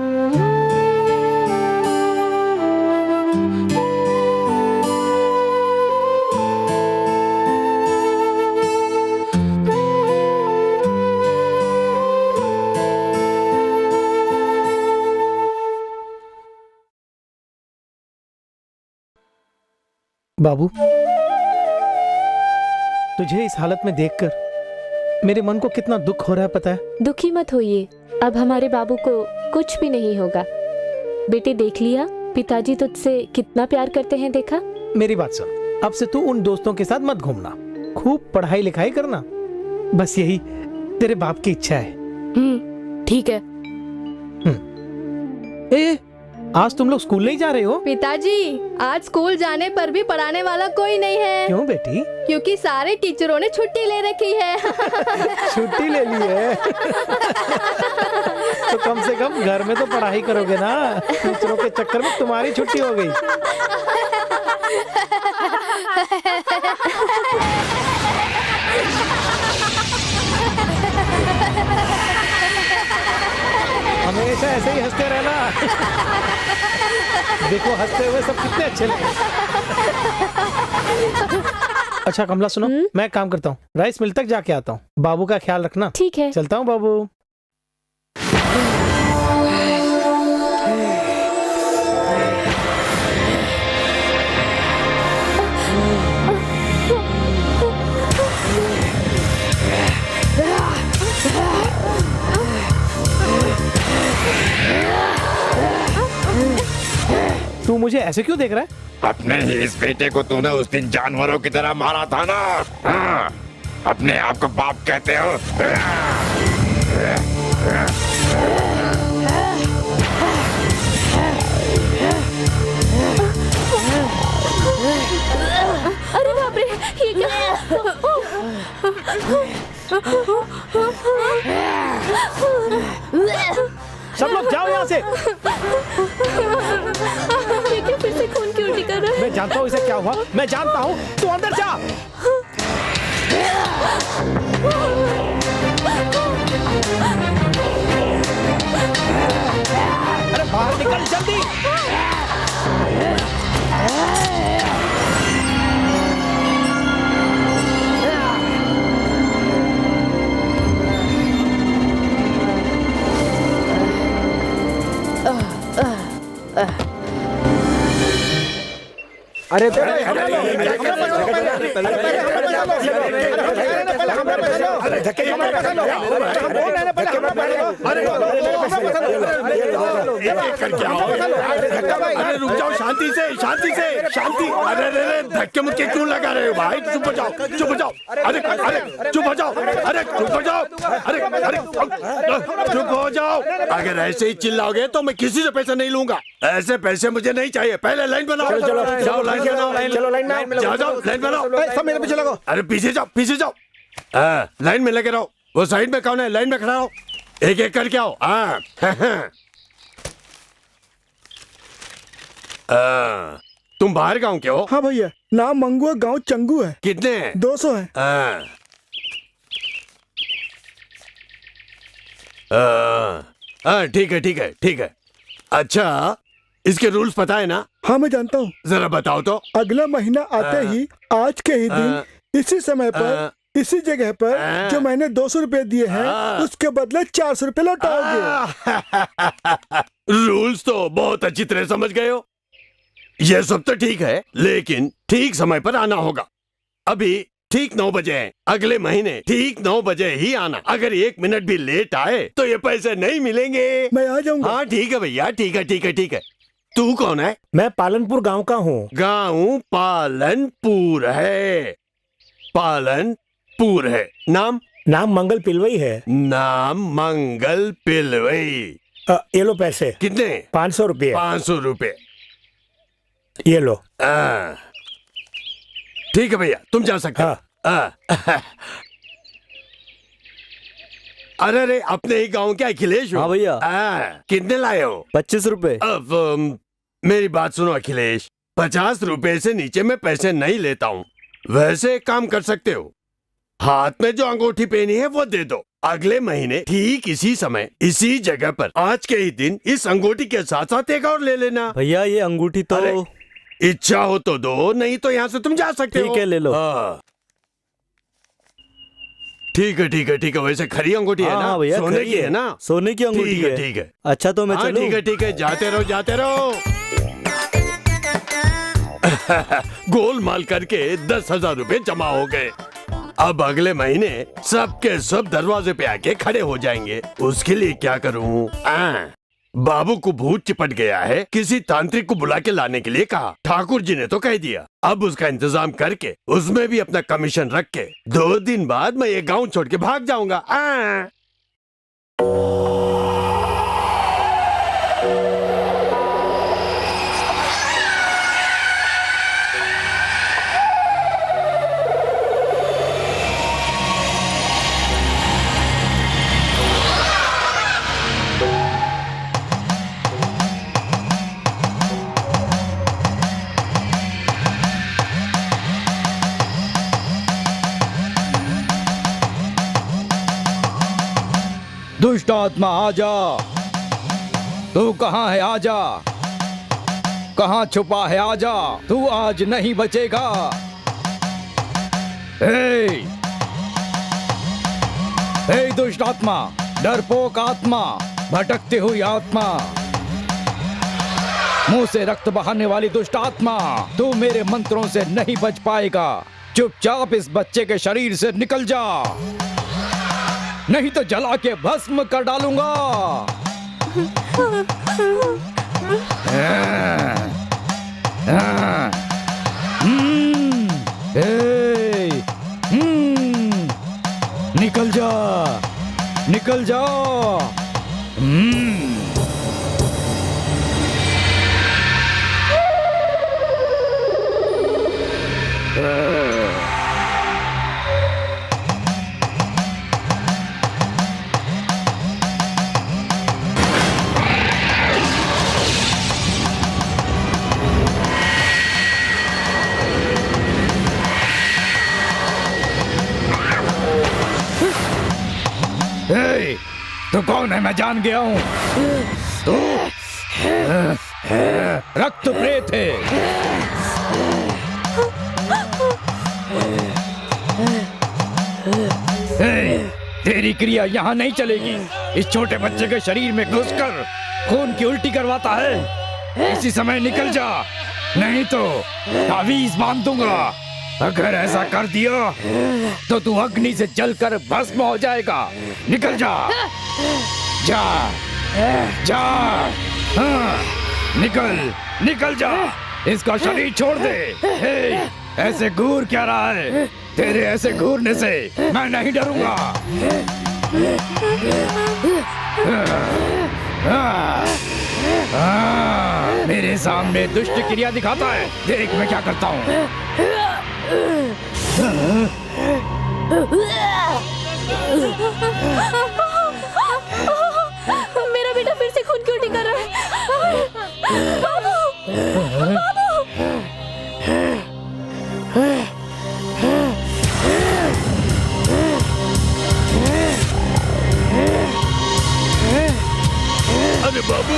बाबू, तुझे इस हालत में देखकर मेरे मन को कितना दुख हो रहा है पता है? दुखी मत होइए, अब हमारे बाबू को कुछ भी नहीं होगा। बेटे देख लिया, पिताजी तुझसे कितना प्यार करते हैं, देखा? मेरी बात सुन, अब से तू उन दोस्तों के साथ मत घूमना, खूब पढ़ाई लिखाई करना, बस यही तेरे बाप की इच्छा है। ठीक है। ए, आज तुम लोग स्कूल नहीं जा रहे हो? पिताजी, आज स्कूल जाने पर भी पढ़ाने वाला कोई नहीं है। क्यों बेटी? क्योंकि सारे टीचरों ने छुट्टी ले रखी है। छुट्टी ले ली है? तो कम से कम घर में तो पढ़ाई करोगे ना, टीचरों के चक्कर में तुम्हारी छुट्टी हो गई। हमेशा ऐसे ही हंसते रहना। देखो हंसते हुए सब कितने अच्छे लगे। अच्छा कमला सुनो, मैं काम करता हूँ, राइस मिल तक जाके आता हूँ। बाबू का ख्याल रखना। ठीक है। चलता हूँ बाबू। तू मुझे ऐसे क्यों देख रहा है? अपने ही इस बेटे को तूने उस दिन जानवरों की तरह मारा था ना। हाँ, अपने आप को बाप कहते हो? अरे बाप रे, ये क्या? सब लोग जाओ यहाँ से। देखिए फिर से खून की उल्टी कर रहा है। मैं जानता हूँ इसे क्या हुआ, मैं जानता हूँ। तू अंदर जा। अरे बाहर निकल जल्दी। अरे अरे रुक जाओ, शांति से शांति। अरे धक्के मुक्के क्यों लगा रहे हो भाई? चुप हो जाओ। अरे चुप हो जाओ। अरे चुप हो जाओ। अगर ऐसे ही चिल्लाओगे तो मैं किसी से पैसे नहीं लूंगा। ऐसे पैसे मुझे नहीं चाहिए। पहले लाइन बनाओ। जाओ लाइन बनाओ। सब मेरे पीछे लगो। अरे पीछे जाओ। लाइन में लगे रहो। वो साइड में कौन है? लाइन में खड़ा हो। एक एक करके आओ। तुम बाहर गाँव के हो? हाँ भैया, नाम मंगुआ, गांव चंगू है। कितने हैं? 200 है। ठीक है। अच्छा, इसके रूल्स पता है ना? हाँ मैं जानता हूँ। जरा बताओ तो। अगला महीना आते ही आज के ही दिन इसी समय पर इसी जगह पर जो मैंने 200 रुपए दिए हैं उसके बदले 400 रुपए लौटाओगे। रूल्स तो बहुत अच्छी तरह समझ गए हो। ये सब तो ठीक है, लेकिन ठीक समय पर आना होगा। अभी ठीक 9 बजे है। अगले महीने ठीक 9 बजे ही आना। अगर 1 मिनट भी लेट आए तो ये पैसे नहीं मिलेंगे। मैं आ जाऊंगा। हाँ ठीक है भैया, ठीक है। तू कौन है? मैं पालनपुर गांव का हूँ। गाँव पालनपुर है। नाम मंगल पिलवई है। नाम मंगल पिलवई। ये लो पैसे। कितने? 500 रुपये। 500 रुपये। ये लो। ठीक है भैया, तुम जा सकते हो। अरे अपने ही गांव के अखिलेश हो? हाँ भैया। कितने लाए हो? 25 रुपए। अब मेरी बात सुनो अखिलेश, 50 रुपए से नीचे मैं पैसे नहीं लेता हूँ। वैसे एक काम कर सकते हो, हाथ में जो अंगूठी पहनी है वो दे दो। अगले महीने ठीक इसी समय इसी जगह पर आज के ही दिन इस अंगूठी के साथ साथ एक और ले लेना। भैया ये अंगूठी तो इच्छा हो तो दो, नहीं तो यहाँ से तुम जा सकते हो। ठीक है, ले लो। ठीक है। वैसे खरी अंगूठी है ना? भैया सोने की है ना? सोने की अंगूठी है। ठीक है। अच्छा तो मैं चलूं? ठीक है। जाते रहो। गोलमाल करके 10,000 रुपए जमा हो गए। अब अगले महीने सबके सब दरवाजे पे आके खड़े हो जाएंगे। उसके लिए क्या करूं? बाबू को भूत चिपट गया है, किसी तांत्रिक को बुला के लाने के लिए कहा। ठाकुर जी ने तो कह दिया। अब उसका इंतजाम करके उसमें भी अपना कमीशन रख के 2 दिन बाद मैं ये गांव छोड़ के भाग जाऊंगा। दुष्ट आत्मा आजा, तू कहाँ है? आजा, कहाँ छुपा है? आजा, तू आज नहीं बचेगा। हे दुष्ट आत्मा, डरपोक आत्मा, भटकती हुई आत्मा, मुंह से रक्त बहाने वाली दुष्ट आत्मा, तू मेरे मंत्रों से नहीं बच पाएगा। चुपचाप इस बच्चे के शरीर से निकल जा, नहीं तो जला के भस्म कर डालूंगा। निकल जा, निकल जा। तो कौन है? मैं जान गया हूँ, तो रक्त प्रेत है। तेरी क्रिया यहाँ नहीं चलेगी। इस छोटे बच्चे के शरीर में घुसकर खून की उल्टी करवाता है। इसी समय निकल जा, नहीं तो तावीज बांध दूंगा। अगर ऐसा कर दिया तो तू अग्नि से जलकर भस्म हो जाएगा। निकल जा, जा, जा, हाँ, निकल जा। इसका शरीर छोड़ दे। हे, ऐसे घूर क्या रहा है? तेरे ऐसे घूरने से मैं नहीं डरूंगा। मेरे सामने दुष्ट क्रिया दिखाता है, देख मैं क्या करता हूँ। मेरा बेटा फिर से खून क्यों उल्टी कर रहा है? बाबू! अरे बाबू!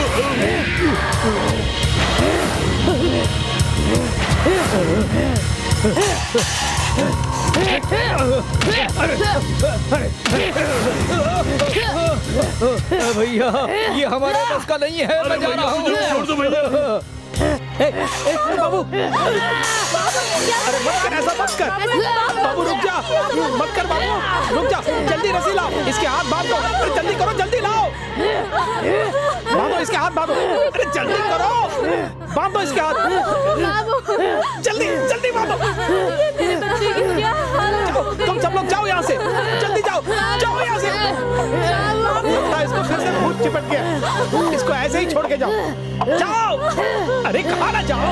भैया ये हमारे बस का नहीं है, मैं जा रहा हूँ। छोड़ दो भैया। बाबू, अरे मत कर, ऐसा मत कर। बाबू रुक जा, मत कर बाबू, रुक जा। जल्दी रस्सी लाओ, इसके हाथ बांध दो। अरे जल्दी करो, जल्दी लाओ। बांधो इसके हाथ, बांधो। अरे जल्दी करो, बांधो इसके हाथ। जल्दी जल्दी बांधो। तुम सब लोग जाओ यहाँ से, जल्दी जाओ, जाओ यहाँ से। लगता है इसको फिर से भूत चिपट गया। इसको ऐसे ही छोड़ के जाओ, जाओ। अरे कहाँ ना जाओ।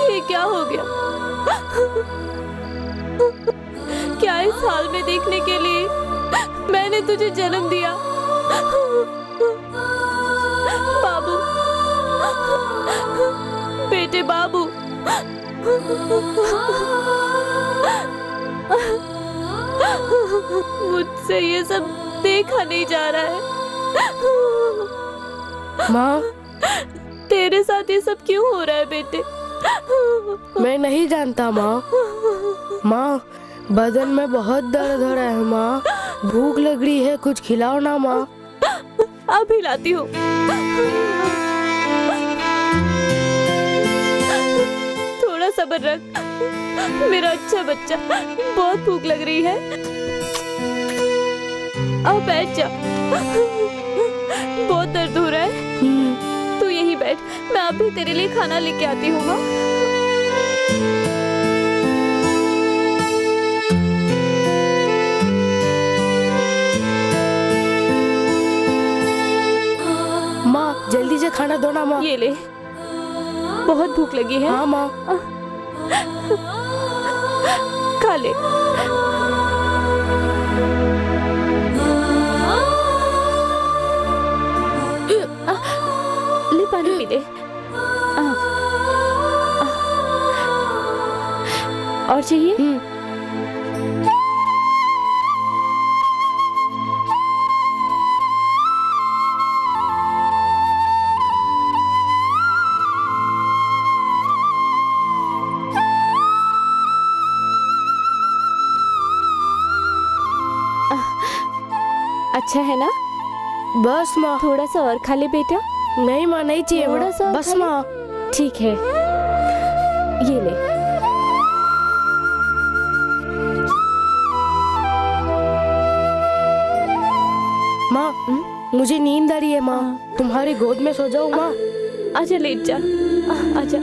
ये क्या हो गया? क्या इस हाल में देखने के लिए मैंने तुझे जन्म दिया? बाबू, बेटे बाबू, मुझसे ये सब देखा नहीं जा रहा है। माँ, तेरे साथ ये सब क्यों हो रहा है बेटे? मैं नहीं जानता माँ। माँ, बदन में बहुत दर्द हो रहा है माँ। भूख लग रही है, कुछ खिलाओ ना माँ। अब हिलाती हूँ। थोड़ा सब्र रख मेरा अच्छा बच्चा, बहुत भूख लग रही है। अब बैठ जा, बहुत दर्द हो रहा है। तू यहीं बैठ, मैं अभी तेरे लिए खाना लेके आती हूँ। हाँ? माँ, जल्दी से खाना दो ना माँ। ये ले, बहुत भूख लगी है। हाँ माँ। खा ले। ले पानी पी ले। और चाहिए? अच्छा है ना? बस माँ। थोड़ा सा और खा ले बेटा। नहीं माँ, नहीं चाहिए। थोड़ा सा बस माँ। ठीक है, ये ले। माँ, मुझे नींद आ रही है माँ। तुम्हारी गोद में सो जाऊँ माँ? आजा, लेट जा। आजा।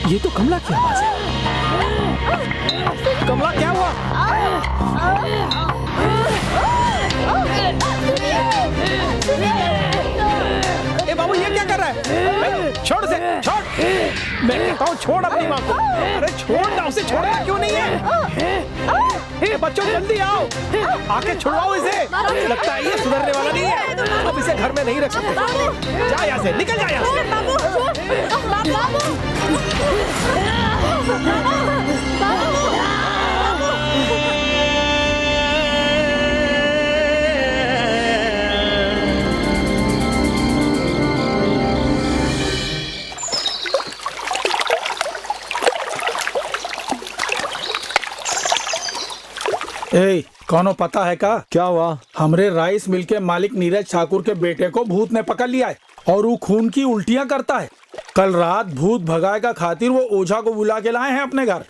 ये तो कमला की आवाज है। कमला क्या हुआ? ए बाबू ये क्या कर रहा है? छोड़ से छोड़। मैं कहता हूँ छोड़ अपनी माँ को। अरे छोड़ ना उसे, छोड़ना क्यों नहीं है? बच्चों जल्दी आओ, आके छुड़वाओ इसे। लगता है ये सुधरने वाला नहीं है। अब इसे घर में नहीं रख सकते। जा यहाँ से, निकल जा यहाँ से। ए, कौनो पता है का क्या हुआ? हमरे राइस मिल के मालिक नीरज ठाकुर के बेटे को भूत ने पकड़ लिया है और वो खून की उल्टियां करता है। कल रात भूत भगाए का खातिर वो ओझा को बुला के लाए हैं अपने घर।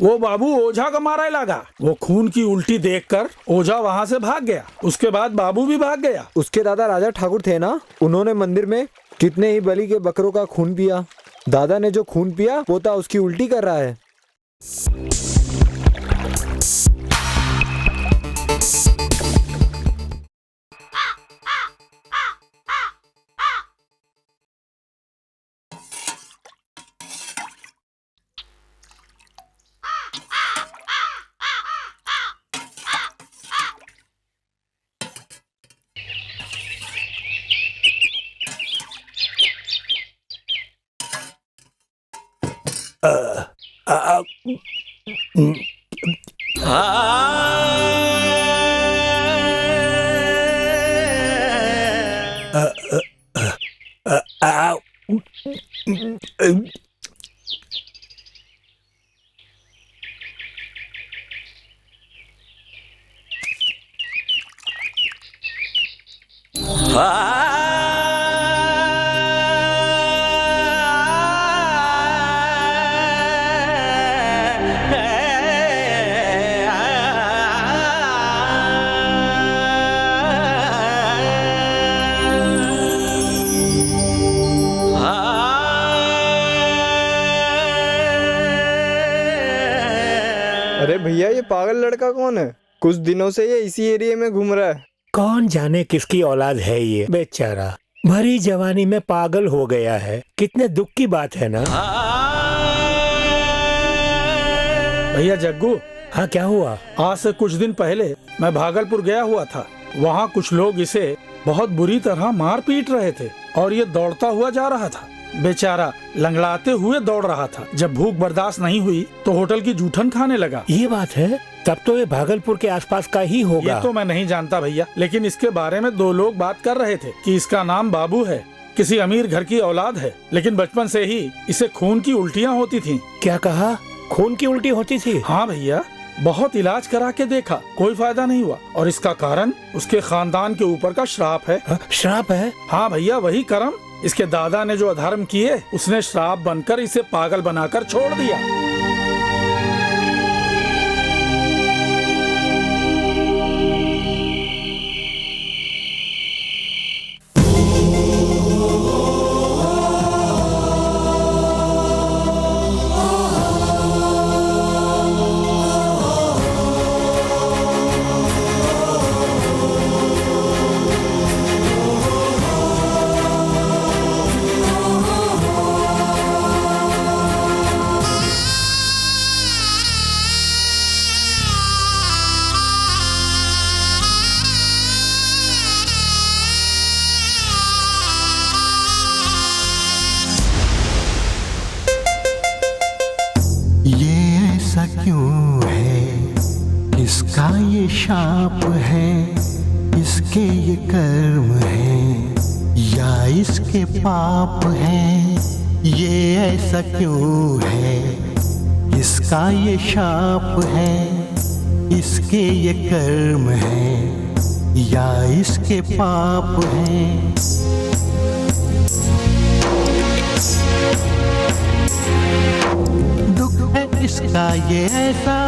वो बाबू ओझा का मारा लगा। वो खून की उल्टी देखकर ओझा वहाँ से भाग गया। उसके बाद बाबू भी भाग गया। उसके दादा राजा ठाकुर थे ना, उन्होंने मंदिर में कितने ही बलि के बकरों का खून पिया। दादा ने जो खून पिया पोता उसकी उल्टी कर रहा है। अरे भैया ये पागल लड़का कौन है? कुछ दिनों से ये इसी एरिया में घूम रहा है। कौन जाने किसकी औलाद है ये बेचारा, भरी जवानी में पागल हो गया है। कितने दुख की बात है ना। भैया जग्गू। हाँ क्या हुआ? आज से कुछ दिन पहले मैं भागलपुर गया हुआ था। वहाँ कुछ लोग इसे बहुत बुरी तरह मार पीट रहे थे और ये दौड़ता हुआ जा रहा था। बेचारा लंगड़ाते हुए दौड़ रहा था। जब भूख बर्दाश्त नहीं हुई तो होटल की जूठन खाने लगा। ये बात है? तब तो ये भागलपुर के आसपास का ही होगा। ये तो मैं नहीं जानता भैया, लेकिन इसके बारे में दो लोग बात कर रहे थे कि इसका नाम बाबू है, किसी अमीर घर की औलाद है, लेकिन बचपन से ही इसे खून की उल्टियाँ होती थी। क्या कहा? खून की उल्टी होती थी? हाँ भैया, बहुत इलाज करा के देखा, कोई फायदा नहीं हुआ और इसका कारण उसके खानदान के ऊपर का श्राप है। श्राप है? हाँ भैया, वही कर्म। इसके दादा ने जो अधर्म किए उसने श्राप बनकर इसे पागल बनाकर छोड़ दिया। क्यों है, किसका ये शाप है, इसके ये कर्म है या इसके पाप है। ये ऐसा क्यों है, इसका ये शाप है, इसके ये कर्म है, या इसके पाप हैं। दुख है इसका ये ऐसा,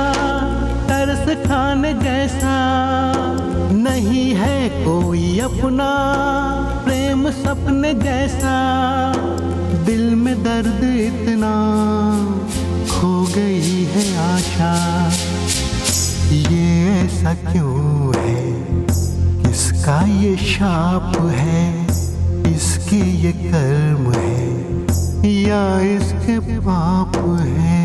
तरस खाने जैसा, नहीं है कोई अपना प्रेम सपने जैसा। दिल में दर्द इतना, खो गई है आशा। ये ऐसा क्यों है, किसका ये शाप है, इसके ये कर्म है, या इसके पाप है।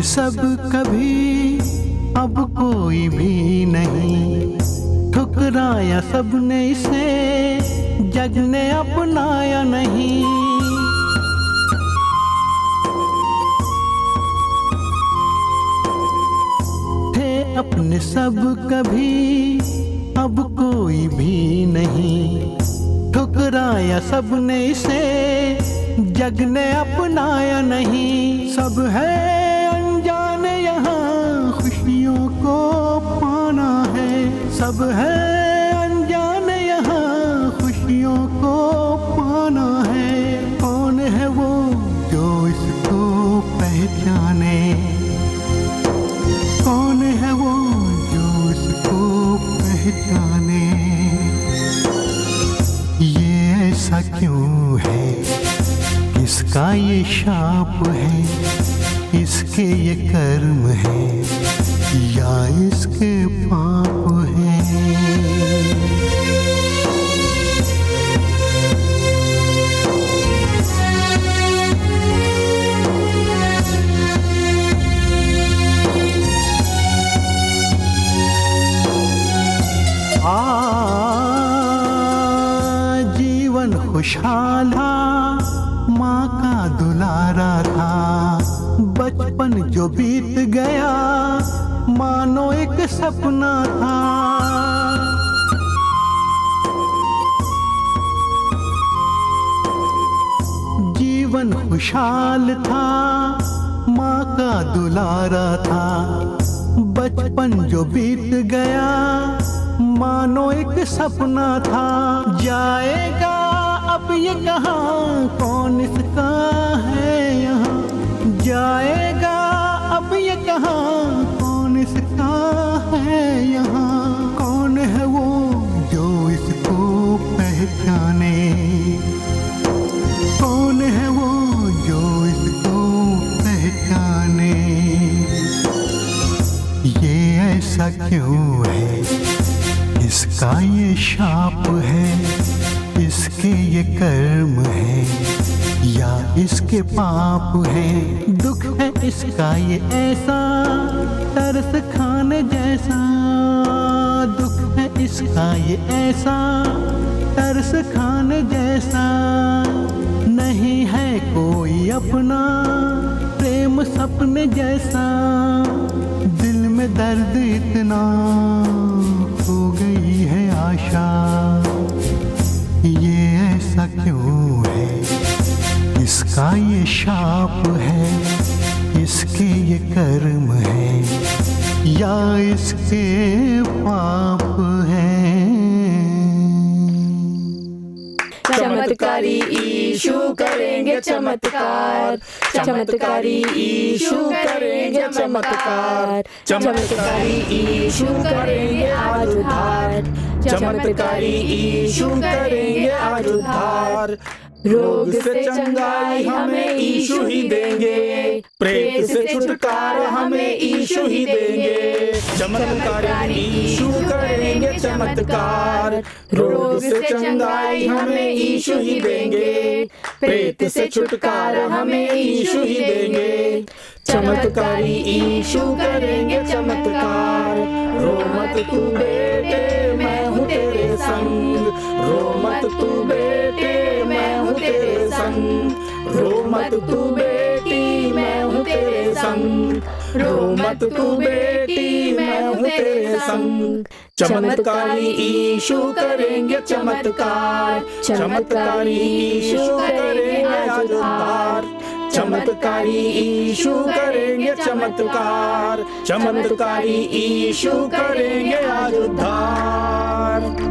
सब कभी अब कोई भी नहीं, ठुकराया सबने इसे, जग ने अपनाया नहीं। थे अपने सब कभी अब कोई भी नहीं, ठुकराया सबने इसे, जग ने अपनाया नहीं। सब है खुशियों को पाना है, सब है अनजान यहाँ खुशियों को पाना है। कौन है वो जो इसको पहचाने, कौन है वो जो इसको पहचाने। ये ऐसा क्यों है, किसका ये शाप है, इसके ये कर्म है, या इसके पाप हैं। जीवन खुशहाल था, माँ का दुलारा था, बचपन जो बीत गया मानो एक सपना था। जीवन खुशहाल था, माँ का दुलारा था, बचपन जो बीत गया मानो एक सपना था। जाएगा अब ये कहाँ, कौन इसका है यहाँ, जाएगा अब ये कहाँ, कौन इसका है यहाँ। कौन है वो जो इसको पहचाने, कौन है वो जो इसको पहचाने। ये ऐसा क्यों है, इसका ये शाप है, इसके ये कर्म है, या इसके पाप है। दुख है इसका ये ऐसा, तरस खाने जैसा, दुख है इसका ये ऐसा, तरस खाने जैसा। नहीं है कोई अपना प्रेम सपने जैसा। दिल में दर्द इतना, हो गई है आशा। ये ऐसा क्यों है, इसका ये शाप है, इसके ये कर्म है, या इसके पाप हैं। चमत्कारी ईशु करेंगे चमत्कार, चमत्कारी ईशु करेंगे चमत्कार, चमत्कारी ईशु करेंगे आज उद्धार, चमत्कारी ईशु करेंगे आज उद्धार। रोग से चंगाई हमें ईशु ही देंगे, प्रेत से छुटकारा हमें ईशु ही देंगे। चमत्कारी ईशु करेंगे चमत्कार, रोग से चंगाई हमें ईशु ही देंगे, प्रेत से छुटकारा हमें ईशु ही देंगे। चमत्कारी ईशु करेंगे चमत्कार, रो मत तू बेटे मैं हूँ तेरे संग, रो मत तू बेटे मैं हूँ तेरे संग, रो मत तू बेटी मैं हूँ तेरे संग, रो मत तू बेटी मैं हूँ तेरे संग। चमत्कारी ईशु करेंगे चमत्कार, चमत्कारी ईशु करेंगे आज उद्धार, चमत्कारी ईशु करेंगे चमत्कार, चमत्कारी ईशु करेंगे आज उद्धार।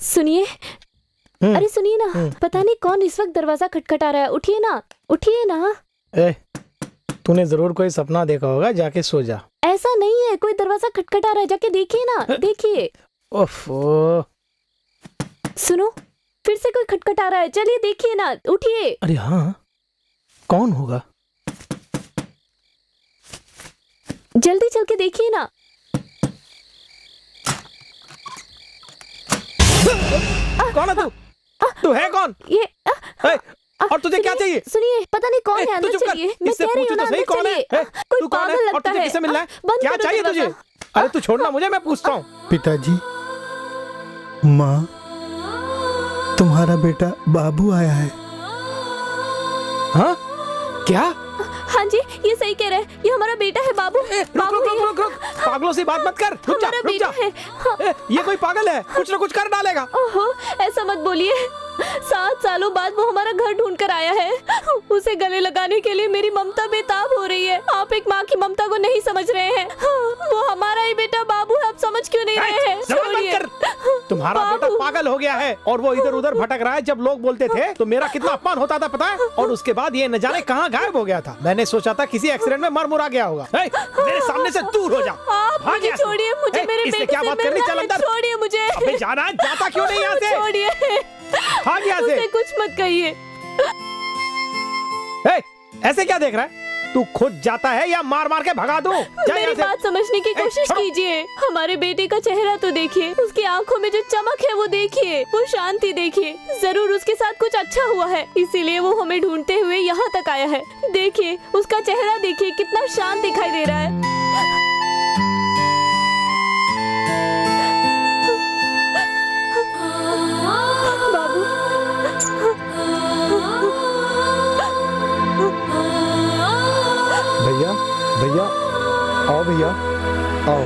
सुनिए, अरे सुनिए ना, पता नहीं कौन इस वक्त दरवाजा खटखटा रहा है। उठिए ना, उठिए ना। तूने जरूर कोई सपना देखा होगा, जाके सो जा। ऐसा नहीं है, कोई दरवाजा खटखटा रहा है, जाके देखिए ना, देखिए। ओफो। सुनो, फिर से कोई खटखटा रहा है, चलिए देखिए ना, उठिए। अरे हाँ, कौन होगा? जल्दी चल के देखिए ना। कौन है तू? तू है कौन? ये और तुझे क्या चाहिए? सुनिए, पता नहीं कौन है, अंदर चलिए। मैं कह रही हूँ ना, अंदर चलिए। कोई पागल लगता है। किससे मिलना है? क्या चाहिए तुझे? अरे तू छोड़ना मुझे, मैं पूछता हूँ। पिताजी, माँ, तुम्हारा बेटा बाबू आया है। हाँ? क्या? हाँ जी, ये सही कह रहे हैं, ये हमारा बेटा है बाबू। रुक, पागलों से बात मत कर। रुक जा। है। हाँ। ये कोई पागल है, कुछ न कुछ कर डालेगा। ओहो, ऐसा मत बोलिए। 7 सालों बाद वो हमारा घर ढूंढ कर आया है। उसे गले लगाने के लिए मेरी ममता बेताब हो रही है। आप एक माँ की ममता को नहीं समझ रहे हैं। वो हमारा ही बेटा बाबू है, आप समझ क्यों नहीं रहे हैं? छोड़िए। तुम्हारा बेटा पागल हो गया है और वो इधर उधर भटक रहा है। जब लोग बोलते थे तो मेरा कितना अपमान होता था पता है? और उसके बाद ये न जाने कहाँ गायब हो गया था। मैंने सोचा था किसी एक्सीडेंट में मर मुरा गया होगा। मेरे सामने से दूर हो जा। आप मुझे छोड़िए, मुझे मेरे बेटे से क्या बात करनी? चल अंदर। छोड़िए मुझे। अबे जाना है, जाता क्यों नहीं यहाँ से? छोड़िए। भाग यहाँ से। उसे कुछ मत कहिए। ऐसे क्या देख रहा है? तू खुद जाता है या मार मार के भगा दूं? मेरी बात समझने की कोशिश कीजिए। हमारे बेटे का चेहरा तो देखिए, उसकी आंखों में जो चमक है वो देखिए, वो शांति देखिए। जरूर उसके साथ कुछ अच्छा हुआ है, इसीलिए वो हमें ढूंढते हुए यहाँ तक आया है। देखिए उसका चेहरा देखिए, कितना शांत दिखाई दे रहा है। भैया भैया आओ, भैया आओ।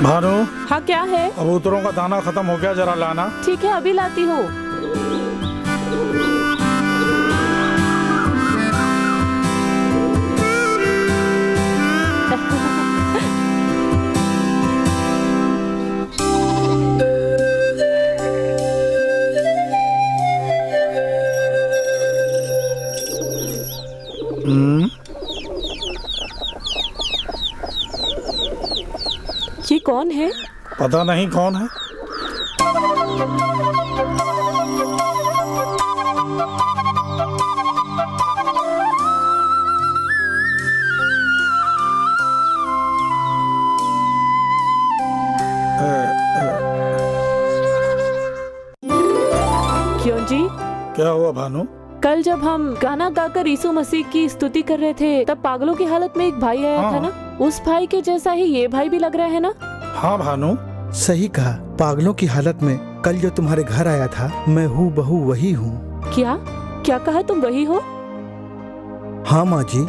भानु। हाँ क्या है? कबूतरों का दाना खत्म हो गया, जरा लाना। ठीक है अभी लाती हूँ। ये कौन है? पता नहीं कौन है। क्यों जी? क्या हुआ भानु? कल जब हम गाना गाकर यीशु मसीह की स्तुति कर रहे थे तब पागलों की हालत में एक भाई आया था ना? उस भाई के जैसा ही ये भाई भी लग रहा है ना? हाँ भानु सही कहा। पागलों की हालत में कल जो तुम्हारे घर आया था मैं हूबहू वही हूँ। क्या क्या कहा? तुम वही हो? हाँ माँ जी।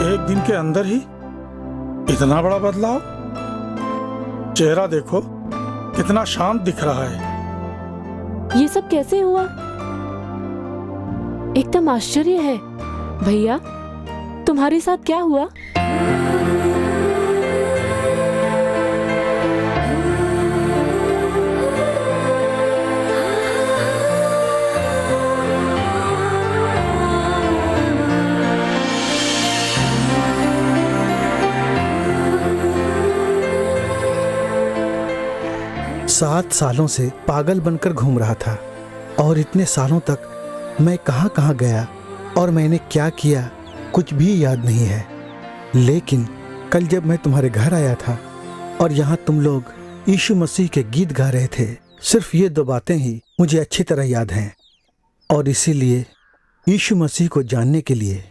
एक दिन के अंदर ही इतना बड़ा बदलाव? चेहरा देखो कितना शांत दिख रहा है। ये सब कैसे हुआ? एकदम आश्चर्य है। भैया तुम्हारे साथ क्या हुआ? 7 सालों से पागल बनकर घूम रहा था और इतने सालों तक मैं कहाँ कहाँ गया और मैंने क्या किया कुछ भी याद नहीं है। लेकिन कल जब मैं तुम्हारे घर आया था और यहाँ तुम लोग यीशु मसीह के गीत गा रहे थे, सिर्फ ये 2 बातें ही मुझे अच्छी तरह याद हैं और इसीलिए यीशु मसीह को जानने के लिए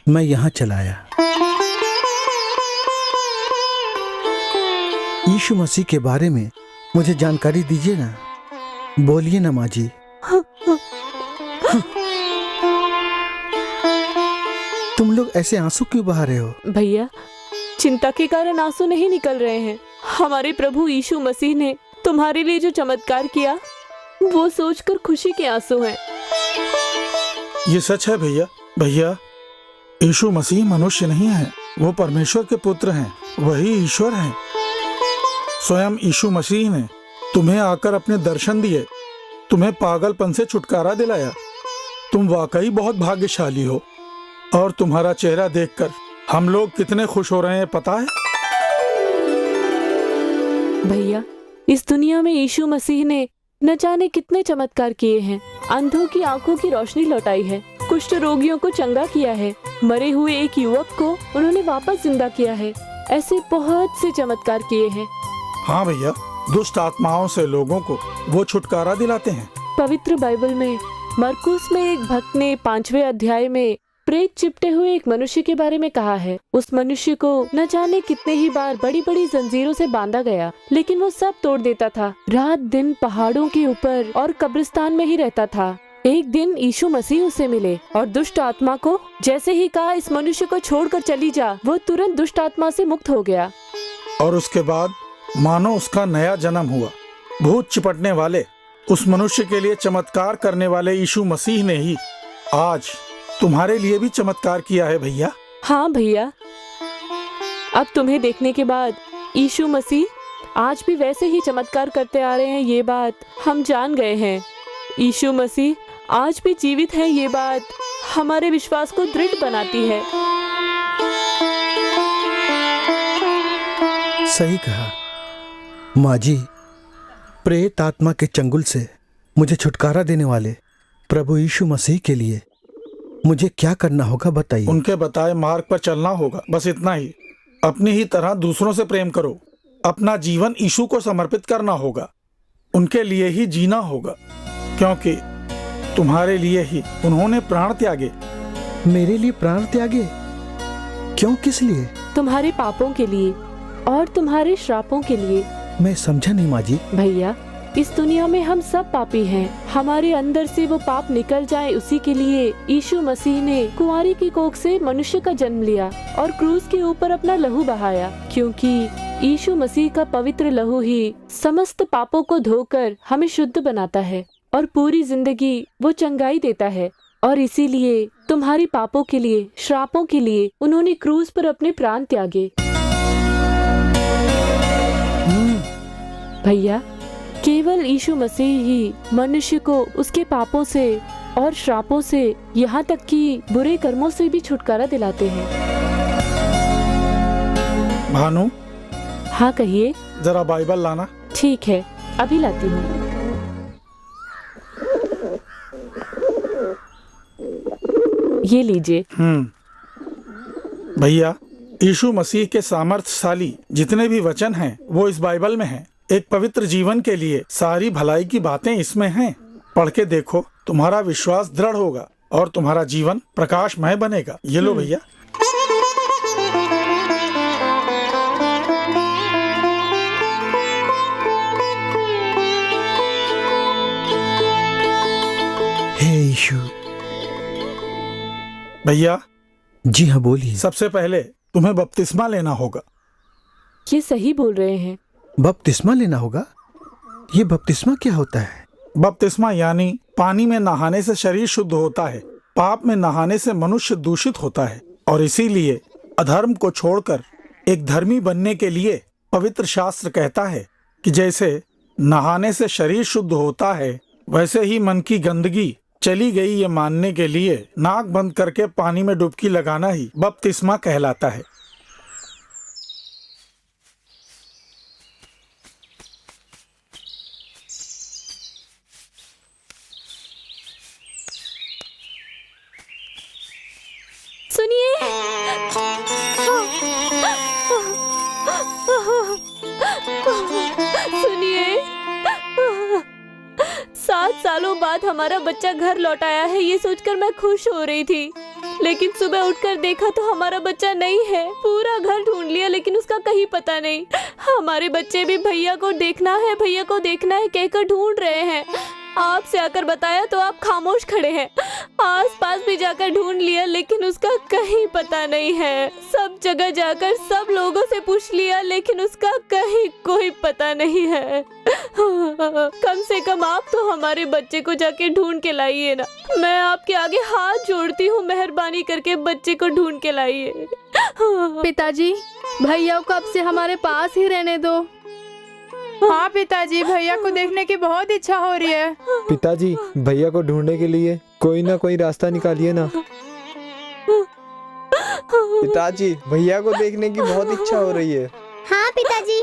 मैं यहाँ चला आया। यीशु मसीह के बारे में मुझे जानकारी दीजिए ना। बोलिए ना माँ जी। तुम लोग ऐसे आंसू क्यों बहा रहे हो? भैया चिंता के कारण आंसू नहीं निकल रहे हैं। हमारे प्रभु यीशु मसीह ने तुम्हारे लिए जो चमत्कार किया वो सोचकर खुशी के आंसू हैं। ये सच है भैया। भैया यीशु मसीह मनुष्य नहीं है, वो परमेश्वर के पुत्र हैं, वही ईश्वर हैं। स्वयं यीशु मसीह ने तुम्हें आकर अपने दर्शन दिए, तुम्हें पागलपन से छुटकारा दिलाया तुम वाकई बहुत भाग्यशाली हो और तुम्हारा चेहरा देखकर हम लोग कितने खुश हो रहे हैं पता है। भैया, इस दुनिया में यीशु मसीह ने न जाने कितने चमत्कार किए हैं। अंधों की आंखों की रोशनी लौटाई है, कुष्ठ रोगियों को चंगा किया है, मरे हुए एक युवक को उन्होंने वापस जिंदा किया है। ऐसे बहुत से चमत्कार किए हैं। हाँ भैया, दुष्ट आत्माओं से लोगों को वो छुटकारा दिलाते हैं। पवित्र बाइबल में मरकुस में एक भक्त ने 5वें अध्याय में प्रेत चिपटे हुए एक मनुष्य के बारे में कहा है। उस मनुष्य को न जाने कितने ही बार बड़ी बड़ी जंजीरों से बांधा गया, लेकिन वो सब तोड़ देता था। रात दिन पहाड़ों के ऊपर और कब्रिस्तान में ही रहता था। एक दिन यीशु मसीह उसे मिले और दुष्ट आत्मा को जैसे ही कहा इस मनुष्य को छोड़कर चली जा, वो तुरंत दुष्ट आत्मा से मुक्त हो गया। और उसके बाद मानो उसका नया जन्म हुआ। भूत चिपटने वाले उस मनुष्य के लिए चमत्कार करने वाले यीशु मसीह ने ही आज तुम्हारे लिए भी चमत्कार किया है भैया। हाँ भैया, अब तुम्हें देखने के बाद यीशु मसीह आज भी वैसे ही चमत्कार करते आ रहे हैं, ये बात हम जान गए हैं। यीशु मसीह आज भी जीवित है, ये बात हमारे विश्वास को दृढ़ बनाती है। सही कहा माँ जी। प्रेत आत्मा के चंगुल से मुझे छुटकारा देने वाले प्रभु यीशु मसीह के लिए मुझे क्या करना होगा बताइए। उनके बताए मार्ग पर चलना होगा, बस इतना ही। अपनी ही तरह दूसरों से प्रेम करो। अपना जीवन यीशु को समर्पित करना होगा। उनके लिए ही जीना होगा, क्योंकि तुम्हारे लिए ही उन्होंने प्राण त्यागे। मेरे लिए प्राण त्यागे? क्यों, किस लिए? तुम्हारे पापों के लिए और तुम्हारे श्रापों के लिए। मैं समझा नहीं माँ जी। भैया, इस दुनिया में हम सब पापी हैं। हमारे अंदर से वो पाप निकल जाए, उसी के लिए यीशु मसीह ने कुंवारी की कोख से मनुष्य का जन्म लिया और क्रूस के ऊपर अपना लहू बहाया, क्योंकि यीशु मसीह का पवित्र लहू ही समस्त पापों को धोकर हमें शुद्ध बनाता है और पूरी जिंदगी वो चंगाई देता है। और इसीलिए तुम्हारी पापों के लिए, श्रापों के लिए उन्होंने क्रूस पर अपने प्राण त्यागे। भैया, केवल यीशु मसीह ही मनुष्य को उसके पापों से और श्रापों से, यहाँ तक कि बुरे कर्मों से भी छुटकारा दिलाते हैं। भानु। हाँ कहिए। जरा बाइबल लाना। ठीक है, अभी लाती हूँ। ये लीजिए। भैया, यीशु मसीह के सामर्थ्यशाली जितने भी वचन हैं वो इस बाइबल में हैं। एक पवित्र जीवन के लिए सारी भलाई की बातें इसमें हैं। पढ़ के देखो, तुम्हारा विश्वास दृढ़ होगा और तुम्हारा जीवन प्रकाशमय बनेगा। ये लो भैया। हे यीशु। भैया। जी हाँ, बोलिए। सबसे पहले तुम्हें बपतिस्मा लेना होगा। ये सही बोल रहे हैं। बपतिस्मा लेना होगा? ये बपतिस्मा क्या होता है? बपतिस्मा यानी पानी में नहाने से शरीर शुद्ध होता है। पाप में नहाने से मनुष्य दूषित होता है और इसीलिए अधर्म को छोड़कर एक धर्मी बनने के लिए पवित्र शास्त्र कहता है कि जैसे नहाने से शरीर शुद्ध होता है, वैसे ही मन की गंदगी चली गई ये मानने के लिए नाक बंद करके पानी में डुबकी लगाना ही बपतिस्मा कहलाता है। सुनिए, सुनिए, 7 सालों बाद हमारा बच्चा घर लौट आया है, ये सोचकर मैं खुश हो रही थी। लेकिन सुबह उठकर देखा तो हमारा बच्चा नहीं है। पूरा घर ढूंढ लिया लेकिन उसका कहीं पता नहीं। हमारे बच्चे भी भैया को देखना है, भैया को देखना है कहकर ढूंढ रहे हैं। आपसे आकर बताया तो आप खामोश खड़े हैं। आसपास भी जाकर ढूंढ लिया लेकिन उसका कहीं पता नहीं है। सब जगह जाकर सब लोगों से पूछ लिया लेकिन उसका कहीं कोई पता नहीं है। कम से कम आप तो हमारे बच्चे को जाके ढूंढ के लाइए ना। मैं आपके आगे हाथ जोड़ती हूँ, मेहरबानी करके बच्चे को ढूंढ के लाइए। पिताजी, भैया को अब से हमारे पास ही रहने दो। हाँ पिताजी, भैया को देखने की बहुत इच्छा हो रही है। पिताजी, भैया को ढूंढने के लिए कोई ना कोई रास्ता निकालिए ना। पिताजी, भैया को देखने की बहुत इच्छा हो रही है। हाँ पिताजी।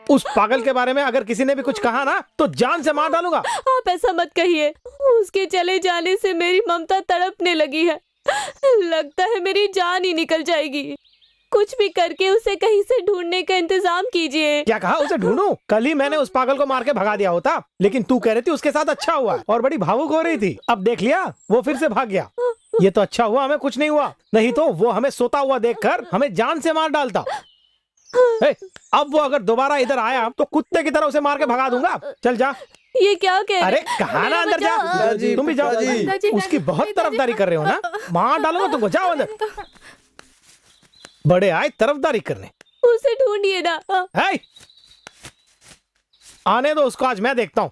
उस पागल के बारे में अगर किसी ने भी कुछ कहा ना तो जान से मार डालूंगा। आप ऐसा मत कहिए। उसके चले जाने से मेरी ममता तड़पने लगी है। लगता है मेरी जान ही निकल जाएगी। कुछ भी करके उसे कहीं से ढूंढने का इंतजाम कीजिए। क्या कहा? उसे ढूंढूं? कल ही मैंने उस पागल को मार के भगा दिया होता, लेकिन तू कह रही थी उसके साथ अच्छा हुआ और बड़ी भावुक हो रही थी। अब देख लिया, वो फिर से भाग गया। ये तो अच्छा हुआ हमें कुछ नहीं हुआ, नहीं तो वो हमें सोता हुआ देखकर हमें जान से मार डालता। अब वो अगर दोबारा इधर आया तो कुत्ते की तरह उसे मार के भगा दूंगा। चल जा। ये क्या कह रहे? अरे कहा ना अंदर जा। तुम भी जाओ। उसकी बहुत तरफदारी कर रहे हो ना, मार डालूंगा तुमको। जाओ अंदर। बड़े आए तरफदारी करने। उसे ढूंढिए ना। आने दो उसको, आज मैं देखता हूँ।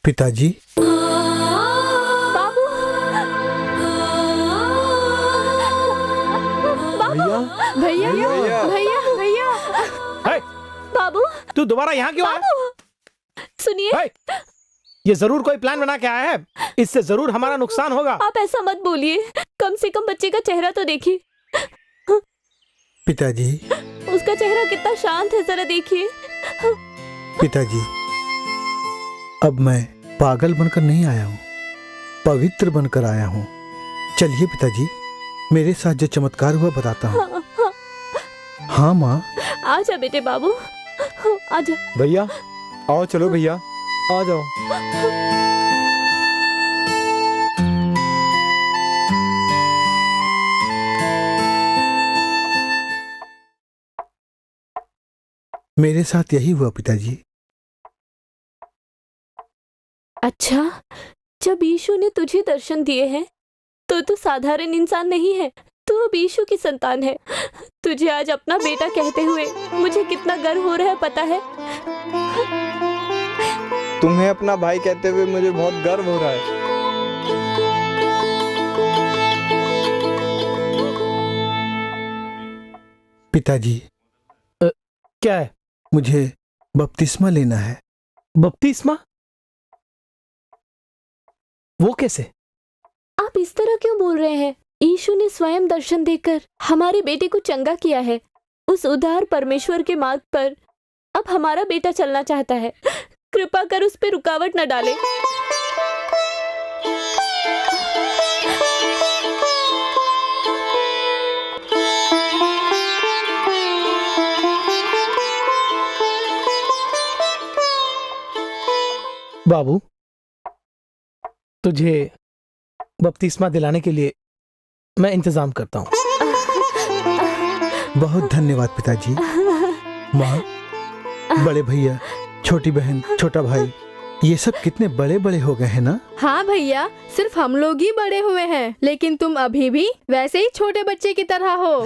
पिताजी, बाबू। भैया भैया भैया भैया। बाबू, तू दोबारा यहाँ क्यों आया? सुनिए, ये जरूर कोई प्लान बना के आया है। इससे जरूर हमारा नुकसान होगा। आप ऐसा मत बोलिए। कम से कम बच्चे का चेहरा तो देखिए। पिताजी, उसका चेहरा कितना शांत है, जरा देखिए। पिताजी, अब मैं पागल बनकर नहीं आया हूँ, पवित्र बनकर आया हूँ। चलिए पिताजी, मेरे साथ जो चमत्कार हुआ बताता हूँ। हाँ माँ। आजा बेटे बाबू, आजा। भैया आओ, चलो भैया आ जाओ। मेरे साथ यही हुआ पिताजी। अच्छा, जब यीशु ने तुझे दर्शन दिए हैं तो तू साधारण इंसान नहीं है, तू अब यीशु की संतान है। तुझे आज अपना बेटा कहते हुए मुझे कितना गर्व हो रहा है, पता है? तुम्हें अपना भाई कहते हुए मुझे बहुत गर्व हो रहा है। पिताजी, क्या है? मुझे बपतिस्मा लेना है। बपतिस्मा? वो कैसे? आप इस तरह क्यों बोल रहे हैं? यीशु ने स्वयं दर्शन देकर हमारे बेटे को चंगा किया है। उस उदार परमेश्वर के मार्ग पर अब हमारा बेटा चलना चाहता है। कृपा कर उस पे रुकावट न डाले। बाबू, तुझे बपतिस्मा दिलाने के लिए मैं इंतजाम करता हूँ। बहुत धन्यवाद पिताजी। माँ, बड़े भैया, छोटी बहन, छोटा भाई, ये सब कितने बड़े बड़े हो गए हैं ना। हाँ भैया, सिर्फ हम लोग ही बड़े हुए हैं, लेकिन तुम अभी भी वैसे ही छोटे बच्चे की तरह हो।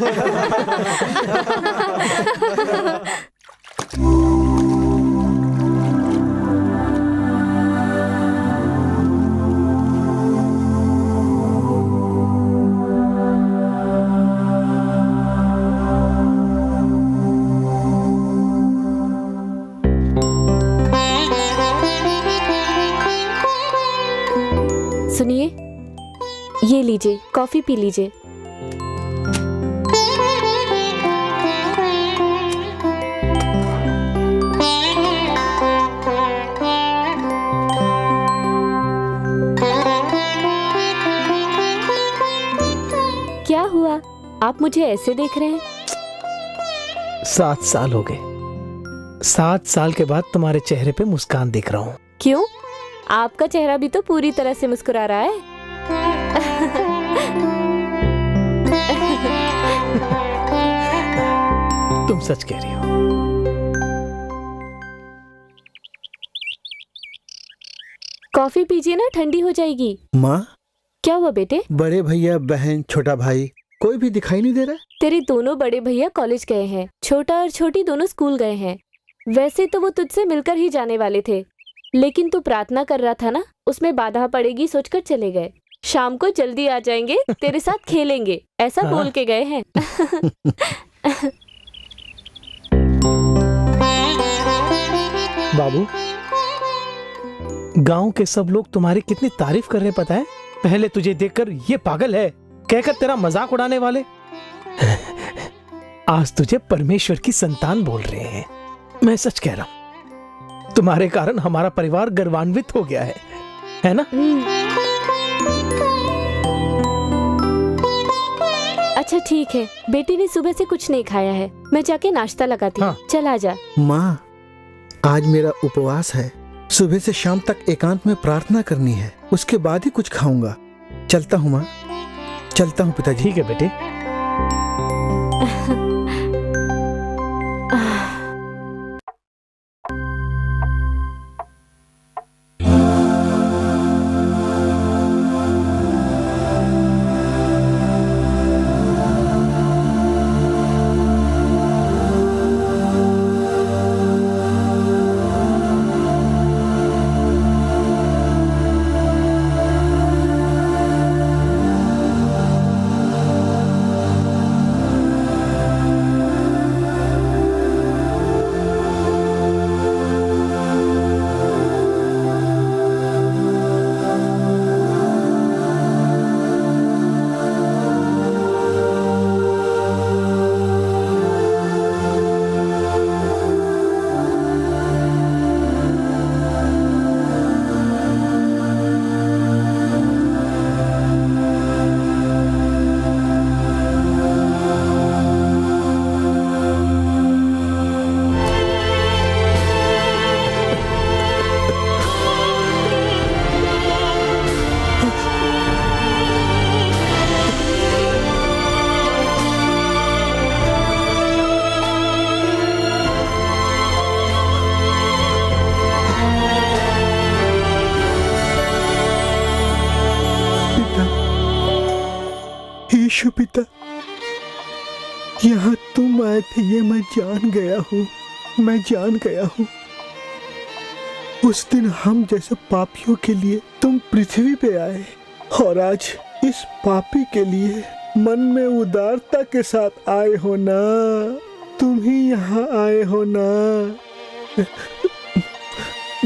सुनिए, ये लीजिए, कॉफी पी लीजिए। क्या हुआ? आप मुझे ऐसे देख रहे हैं? 7 साल हो गए। 7 साल के बाद तुम्हारे चेहरे पे मुस्कान देख रहा हूँ। क्यों? आपका चेहरा भी तो पूरी तरह से मुस्कुरा रहा है। तुम सच कह रही हो। कॉफी पीजिए ना, ठंडी हो जाएगी। माँ, क्या हुआ बेटे? बड़े भैया, बहन, छोटा भाई कोई भी दिखाई नहीं दे रहा। तेरे दोनों बड़े भैया कॉलेज गए हैं, छोटा और छोटी दोनों स्कूल गए हैं। वैसे तो वो तुझसे मिलकर ही जाने वाले थे, लेकिन तू प्रार्थना कर रहा था ना, उसमें बाधा पड़ेगी सोचकर चले गए। शाम को जल्दी आ जाएंगे, तेरे साथ खेलेंगे, ऐसा बोल के गए हैं। बाबू, गांव के सब लोग तुम्हारी कितनी तारीफ कर रहे हैं पता है? पहले तुझे देखकर ये पागल है कहकर तेरा मजाक उड़ाने वाले आज तुझे परमेश्वर की संतान बोल रहे हैं। मैं सच कह रहा हूं, तुम्हारे कारण हमारा परिवार गर्वान्वित हो गया है ना? अच्छा ठीक है, बेटी ने सुबह से कुछ नहीं खाया है, मैं जाके नाश्ता लगाती हूँ। चल आजा। माँ, आज मेरा उपवास है। सुबह से शाम तक एकांत में प्रार्थना करनी है, उसके बाद ही कुछ खाऊंगा। चलता हूँ माँ, चलता हूँ पिताजी। ठीक है बेटे। यीशु पिता, यहाँ तुम आए थे ये मैं जान गया हूँ, मैं जान गया हूँ। उस दिन हम जैसे पापियों के लिए तुम पृथ्वी पे आए, और आज इस पापी के लिए मन में उदारता के साथ आए हो ना। तुम ही यहाँ आए हो ना।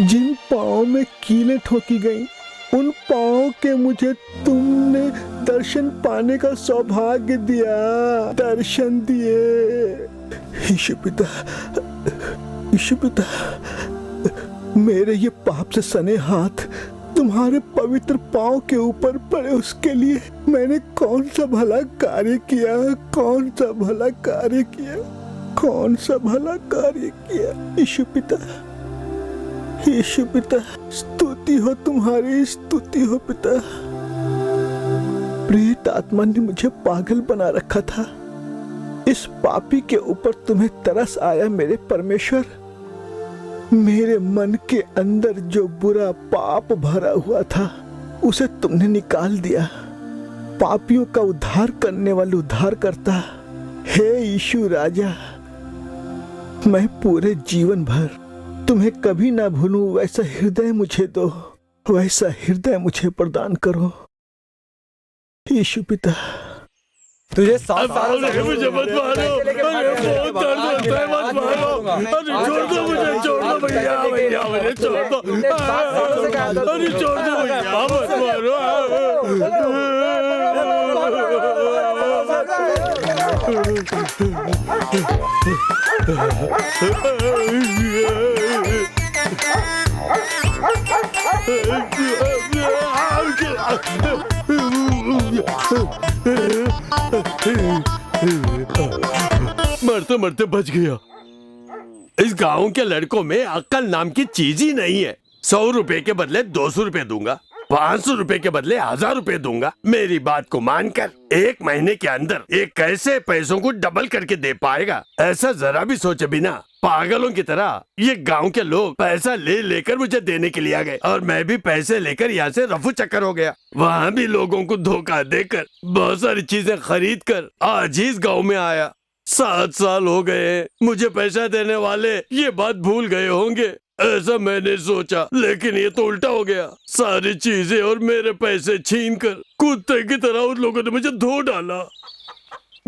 जिन पाँव में कीलें ठोकी गई, उन पाँव के मुझे तुमने दर्शन पाने का सौभाग्य दिया, दर्शन दिए। यीशु पिता, यीशु पिता, मेरे ये पाप से सने हाथ तुम्हारे पवित्र पाँव के ऊपर पड़े, उसके लिए मैंने कौन सा भला कार्य किया, कौन सा भला कार्य किया, कौन सा भला कार्य किया। यीशु पिता, यीशु पिता, स्तुति हो तुम्हारी, स्तुति हो पिता। प्रेत आत्मा ने मुझे पागल बना रखा था, इस पापी के ऊपर तुम्हें तरस आया मेरे परमेश्वर। मेरे मन के अंदर जो बुरा पाप भरा हुआ था उसे तुमने निकाल दिया। पापियों का उद्धार करने वाले उद्धार करता, हे यीशु राजा, मैं पूरे जीवन भर तुम्हें कभी ना भूलूं, वैसा हृदय मुझे दो, वैसा हृदय मुझे प्रदान करो यीशु पिता। तुझे 7 सालों से मुझे मत मारो, बहुत दर्द होता है, मत मारो। अरे छोड़ दो मुझे, छोड़ दो भैया, भैया मुझे छोड़ दो। अरे छोड़ दो भैया, मत मारो। मरते मरते बच गया। इस गांव के लड़कों में अक्ल नाम की चीज ही नहीं है। 100 रुपए के बदले 200 रुपए दूंगा, 500 रुपए के बदले 1000 रुपए दूंगा। मेरी बात को मानकर 1 महीने के अंदर ये कैसे पैसों को डबल करके दे पाएगा, ऐसा जरा भी सोचे बिना पागलों की तरह ये गांव के लोग पैसा ले लेकर मुझे देने के लिए आ गए, और मैं भी पैसे लेकर यहाँ से रफू चक्कर हो गया। वहाँ भी लोगों को धोखा देकर बहुत सारी चीजें खरीद कर आज इस गाँव में आया। 7 साल हो गए, मुझे पैसा देने वाले ये बात भूल गए होंगे। ऐसा मैंने सोचा, लेकिन ये तो उल्टा हो गया। सारी चीजें और मेरे पैसे छीनकर कुत्ते की तरह उन लोगों ने मुझे धो डाला।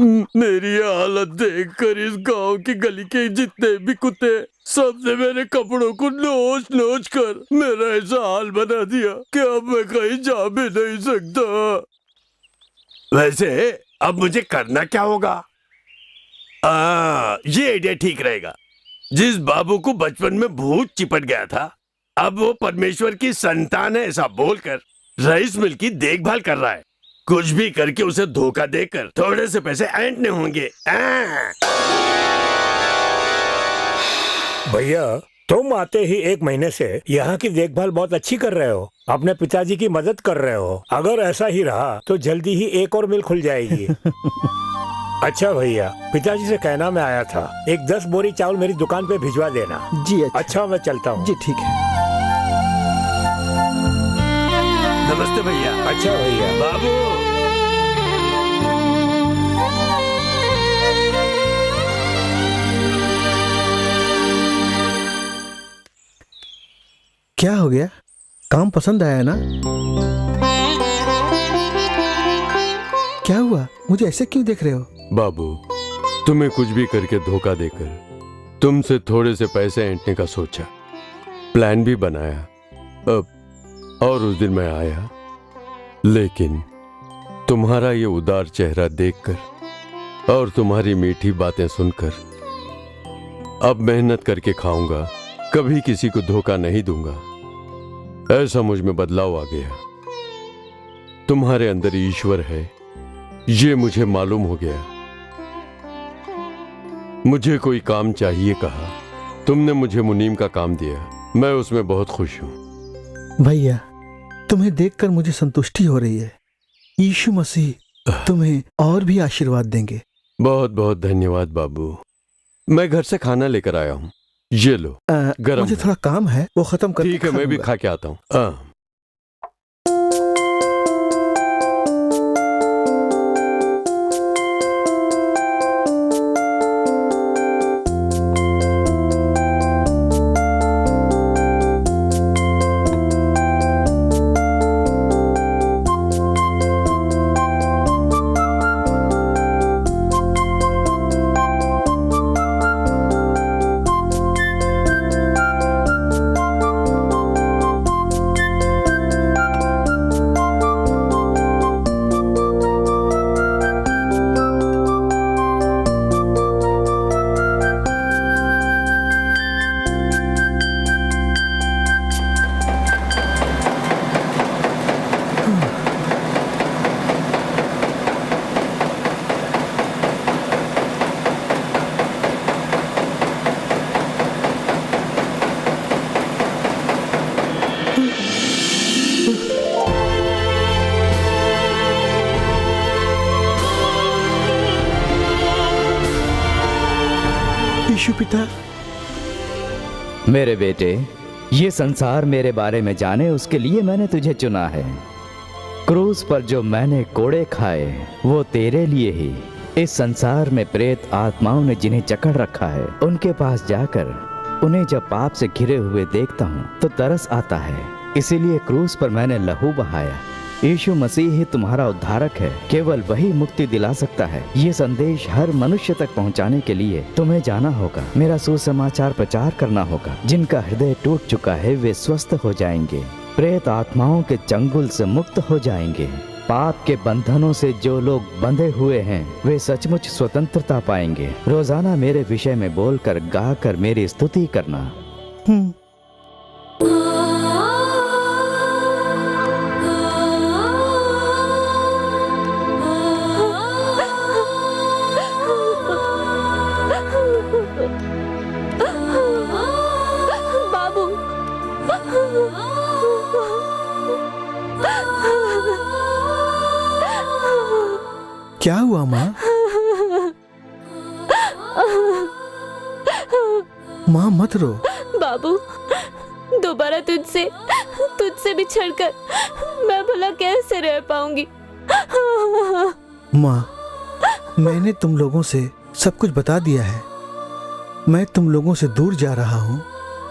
मेरी ये हालत देखकर इस गांव की गली के जितने भी कुत्ते सबने मेरे कपड़ों को नोच नोच कर मेरा ऐसा हाल बना दिया कि अब मैं कहीं जा भी नहीं सकता। वैसे अब मुझे करना क्या होगा? ये आइडिया ठीक रहेगा। जिस बाबू को बचपन में भूत चिपट गया था, अब वो परमेश्वर की संतान है ऐसा बोलकर राइस मिल की देखभाल कर रहा है। कुछ भी करके उसे धोखा देकर थोड़े से पैसे ऐंठने होंगे। भैया, तुम आते ही 1 महीने से यहाँ की देखभाल बहुत अच्छी कर रहे हो, अपने पिताजी की मदद कर रहे हो। अगर ऐसा ही रहा तो जल्दी ही एक और मिल खुल जाएगी। अच्छा भैया, पिताजी से कहना मैं आया था, एक 10 बोरी चावल मेरी दुकान पे भिजवा देना। जी अच्छा, मैं चलता हूँ। जी ठीक है। नमस्ते भैया। अच्छा भैया। बाबू, क्या हो गया? काम पसंद आया ना? क्या हुआ? मुझे ऐसे क्यों देख रहे हो? बाबू, तुम्हें कुछ भी करके धोखा देकर तुमसे थोड़े से पैसे ऐंठने का सोचा, प्लान भी बनाया। अब और उस दिन मैं आया, लेकिन तुम्हारा ये उदार चेहरा देखकर और तुम्हारी मीठी बातें सुनकर अब मेहनत करके खाऊंगा, कभी किसी को धोखा नहीं दूंगा, ऐसा मुझ में बदलाव आ गया। तुम्हारे अंदर ईश्वर है, ये मुझे मालूम हो गया। मुझे कोई काम चाहिए कहा, तुमने मुझे मुनीम का काम दिया, मैं उसमें बहुत खुश हूं। भैया, तुम्हें देखकर मुझे संतुष्टि हो रही है। यीशु मसीह तुम्हें और भी आशीर्वाद देंगे। बहुत बहुत धन्यवाद बाबू। मैं घर से खाना लेकर आया हूँ, ये लो। गरम मुझे थोड़ा काम है, वो खत्म कर। ठीक है, मैं भी खा के आता हूँ। यीशु पिता। मेरे बेटे, ये संसार मेरे बारे में जाने उसके लिए मैंने तुझे चुना है। क्रूस पर जो मैंने कोड़े खाए वो तेरे लिए ही। इस संसार में प्रेत आत्माओं ने जिन्हें जकड़ रखा है, उनके पास जाकर उन्हें जब पाप से घिरे हुए देखता हूँ तो तरस आता है। इसीलिए क्रूस पर मैंने लहू बहाया। यीशु मसीह ही तुम्हारा उद्धारक है, केवल वही मुक्ति दिला सकता है। ये संदेश हर मनुष्य तक पहुंचाने के लिए तुम्हें जाना होगा, मेरा सुसमाचार प्रचार करना होगा। जिनका हृदय टूट चुका है वे स्वस्थ हो जाएंगे, प्रेत आत्माओं के चंगुल से मुक्त हो जाएंगे। पाप के बंधनों से जो लोग बंधे हुए हैं वे सचमुच स्वतंत्रता पाएंगे। रोजाना मेरे विषय में बोलकर गाकर मेरी स्तुति करना। बाबू, क्या हुआ माँ? माँ मत रो। बाबू, दोबारा तुझसे बिछड़कर मैं भला कैसे रह पाऊंगी? माँ, मैंने तुम लोगों से सब कुछ बता दिया है। मैं तुम लोगों से दूर जा रहा हूँ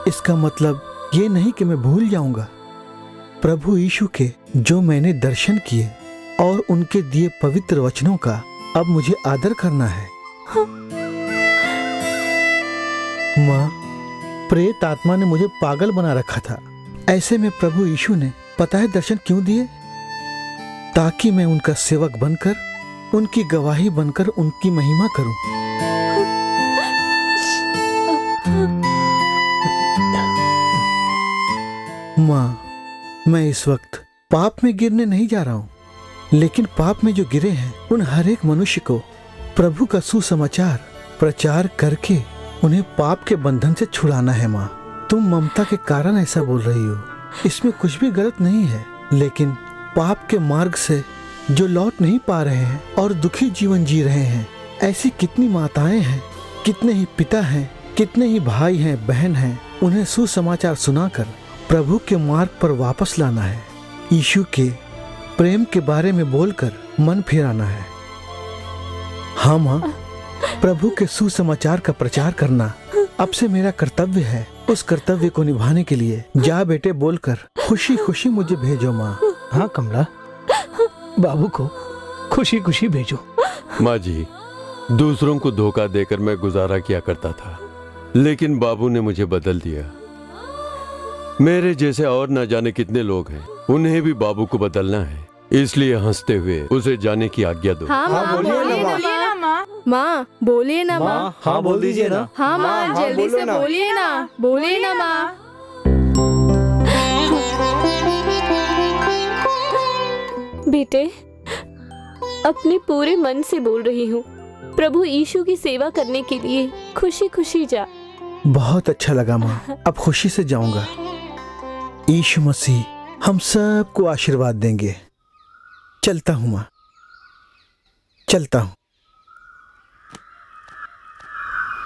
इसका मतलब ये नहीं कि मैं भूल जाऊंगा। प्रभु यीशु के जो मैंने दर्शन किए और उनके दिए पवित्र वचनों का अब मुझे आदर करना है। माँ, प्रेत आत्मा ने मुझे पागल बना रखा था। ऐसे में प्रभु यीशु ने पता है दर्शन क्यों दिए? ताकि मैं उनका सेवक बनकर, उनकी गवाही बनकर उनकी महिमा करूं। माँ, मैं इस वक्त पाप में गिरने नहीं जा रहा हूँ, लेकिन पाप में जो गिरे हैं उन हर एक मनुष्य को प्रभु का सुसमाचार प्रचार करके उन्हें पाप के बंधन से छुड़ाना है। माँ, तुम ममता के कारण ऐसा बोल रही हो, इसमें कुछ भी गलत नहीं है, लेकिन पाप के मार्ग से जो लौट नहीं पा रहे हैं और दुखी जीवन जी रहे हैं, ऐसी कितनी माताएं हैं, कितने ही पिता हैं, कितने ही भाई हैं, बहन हैं, उन्हें सुसमाचार सुनाकर प्रभु के मार्ग पर वापस लाना है। यीशु के प्रेम के बारे में बोलकर मन फिराना है। हाँ माँ, प्रभु के सुसमाचार का प्रचार करना अब से मेरा कर्तव्य है। उस कर्तव्य को निभाने के लिए जा बेटे बोलकर खुशी खुशी मुझे भेजो माँ। हाँ कमला, बाबू को खुशी खुशी भेजो। माँ जी, दूसरों को धोखा देकर मैं गुजारा किया करता था, लेकिन बाबू ने मुझे बदल दिया। मेरे जैसे और न जाने कितने लोग हैं, उन्हें भी बाबू को बदलना है, इसलिए हंसते हुए उसे जाने की आज्ञा दो। हाँ माँ, बोलिए ना माँ। माँ बोलिए ना माँ। हाँ बोल दीजिए ना। हाँ माँ, जल्दी से बोलिए ना, बोलिए ना माँ। बेटे, अपने पूरे मन से बोल रही हूँ, प्रभु यीशु की सेवा करने के लिए खुशी खुशी जा। बहुत अच्छा लगा माँ, अब खुशी से जाऊंगा। यीशु मसीह हम सबको आशीर्वाद देंगे। चलता हूँ माँ, चलता हूँ।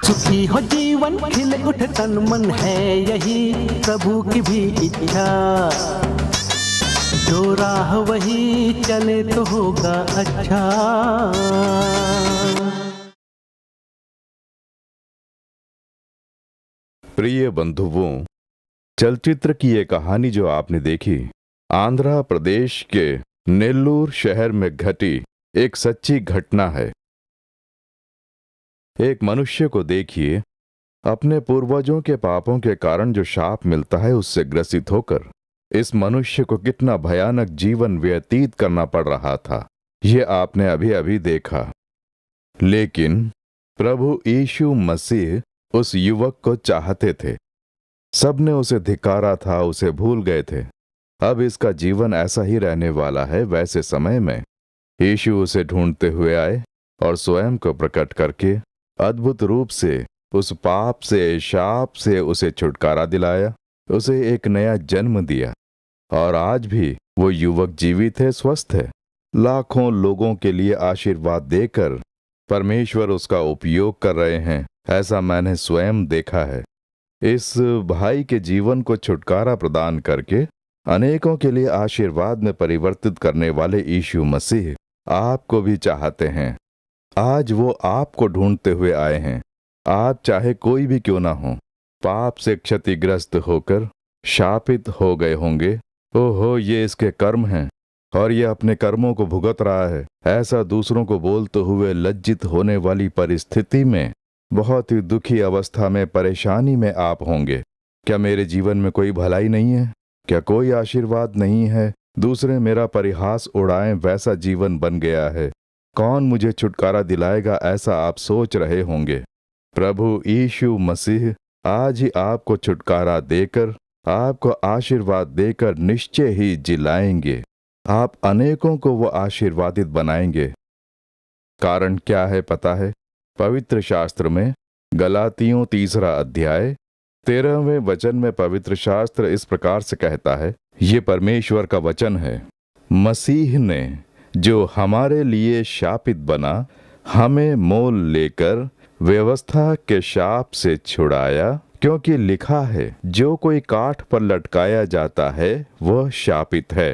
सुखी हो जीवन खिल उठ तन मन है यही प्रभु की भी इच्छा। जो राह वही चले तो होगा अच्छा। प्रिय बंधुओं, चलचित्र की ये कहानी जो आपने देखी, आंध्र प्रदेश के नेल्लूर शहर में घटी एक सच्ची घटना है। एक मनुष्य को देखिए, अपने पूर्वजों के पापों के कारण जो शाप मिलता है उससे ग्रसित होकर इस मनुष्य को कितना भयानक जीवन व्यतीत करना पड़ रहा था, ये आपने अभी अभी देखा। लेकिन प्रभु यीशु मसीह उस युवक को चाहते थे। सबने उसे धिक्कारा था, उसे भूल गए थे। अब इसका जीवन ऐसा ही रहने वाला है। वैसे समय में यीशु उसे ढूंढते हुए आए और स्वयं को प्रकट करके अद्भुत रूप से उस पाप से, शाप से उसे छुटकारा दिलाया, उसे एक नया जन्म दिया। और आज भी वो युवक जीवित है, स्वस्थ है। लाखों लोगों के लिए आशीर्वाद देकर परमेश्वर उसका उपयोग कर रहे हैं, ऐसा मैंने स्वयं देखा है। इस भाई के जीवन को छुटकारा प्रदान करके अनेकों के लिए आशीर्वाद में परिवर्तित करने वाले यीशु मसीह आपको भी चाहते हैं। आज वो आपको ढूंढते हुए आए हैं। आप चाहे कोई भी क्यों ना हो, पाप से क्षतिग्रस्त होकर शापित हो गए होंगे। ओहो, ये इसके कर्म हैं और ये अपने कर्मों को भुगत रहा है, ऐसा दूसरों को बोलते हुए लज्जित होने वाली परिस्थिति में, बहुत ही दुखी अवस्था में, परेशानी में आप होंगे। क्या मेरे जीवन में कोई भलाई नहीं है? क्या कोई आशीर्वाद नहीं है? दूसरे मेरा परिहास उड़ाएं, वैसा जीवन बन गया है। कौन मुझे छुटकारा दिलाएगा, ऐसा आप सोच रहे होंगे। प्रभु यीशु मसीह आज ही आपको छुटकारा देकर, आपको आशीर्वाद देकर निश्चय ही जिलाएंगे। आप अनेकों को वो आशीर्वादित बनाएंगे। कारण क्या है पता है? पवित्र शास्त्र में गलातियों 3 अध्याय 13वें वचन में पवित्र शास्त्र इस प्रकार से कहता है, ये परमेश्वर का वचन है, मसीह ने जो हमारे लिए शापित बना, हमें मोल लेकर व्यवस्था के शाप से छुड़ाया, क्योंकि लिखा है, जो कोई काठ पर लटकाया जाता है वह शापित है।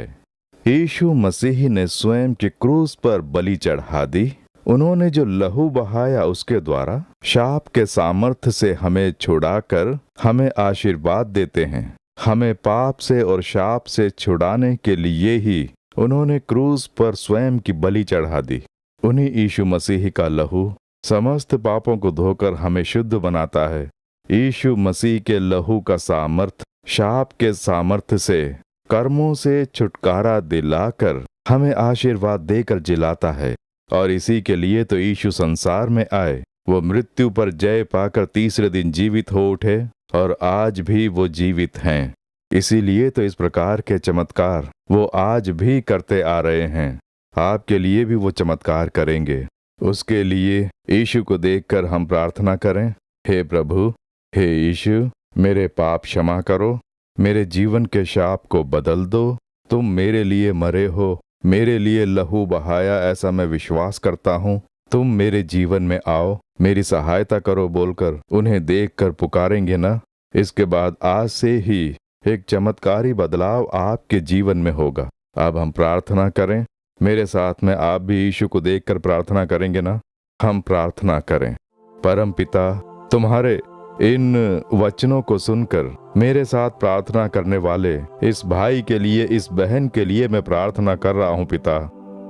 यीशु मसीह ने स्वयं की क्रूस पर बलि चढ़ा दी, उन्होंने जो लहू बहाया उसके द्वारा शाप के सामर्थ्य से हमें छुड़ाकर हमें आशीर्वाद देते हैं। हमें पाप से और शाप से छुड़ाने के लिए ही उन्होंने क्रूस पर स्वयं की बलि चढ़ा दी। उन्हीं यीशु मसीह का लहू समस्त पापों को धोकर हमें शुद्ध बनाता है। यीशु मसीह के लहू का सामर्थ शाप के सामर्थ्य से कर्मों से छुटकारा दिलाकर हमें आशीर्वाद देकर जिलाता है। और इसी के लिए तो यीशु संसार में आए। वो मृत्यु पर जय पाकर तीसरे दिन जीवित हो उठे और आज भी वो जीवित हैं। इसीलिए तो इस प्रकार के चमत्कार वो आज भी करते आ रहे हैं। आपके लिए भी वो चमत्कार करेंगे। उसके लिए यीशु को देखकर हम प्रार्थना करें, हे प्रभु, हे यीशु, मेरे पाप क्षमा करो, मेरे जीवन के शाप को बदल दो। तुम मेरे लिए मरे हो, मेरे लिए लहू बहाया, ऐसा मैं विश्वास करता हूँ। तुम मेरे जीवन में आओ, मेरी सहायता करो बोलकर उन्हें देखकर पुकारेंगे ना, इसके बाद आज से ही एक चमत्कारी बदलाव आपके जीवन में होगा। अब हम प्रार्थना करें। मेरे साथ में आप भी यीशु को देखकर प्रार्थना करेंगे ना। हम प्रार्थना करें। परम पिता, तुम्हारे इन वचनों को सुनकर मेरे साथ प्रार्थना करने वाले इस भाई के लिए, इस बहन के लिए मैं प्रार्थना कर रहा हूँ पिता।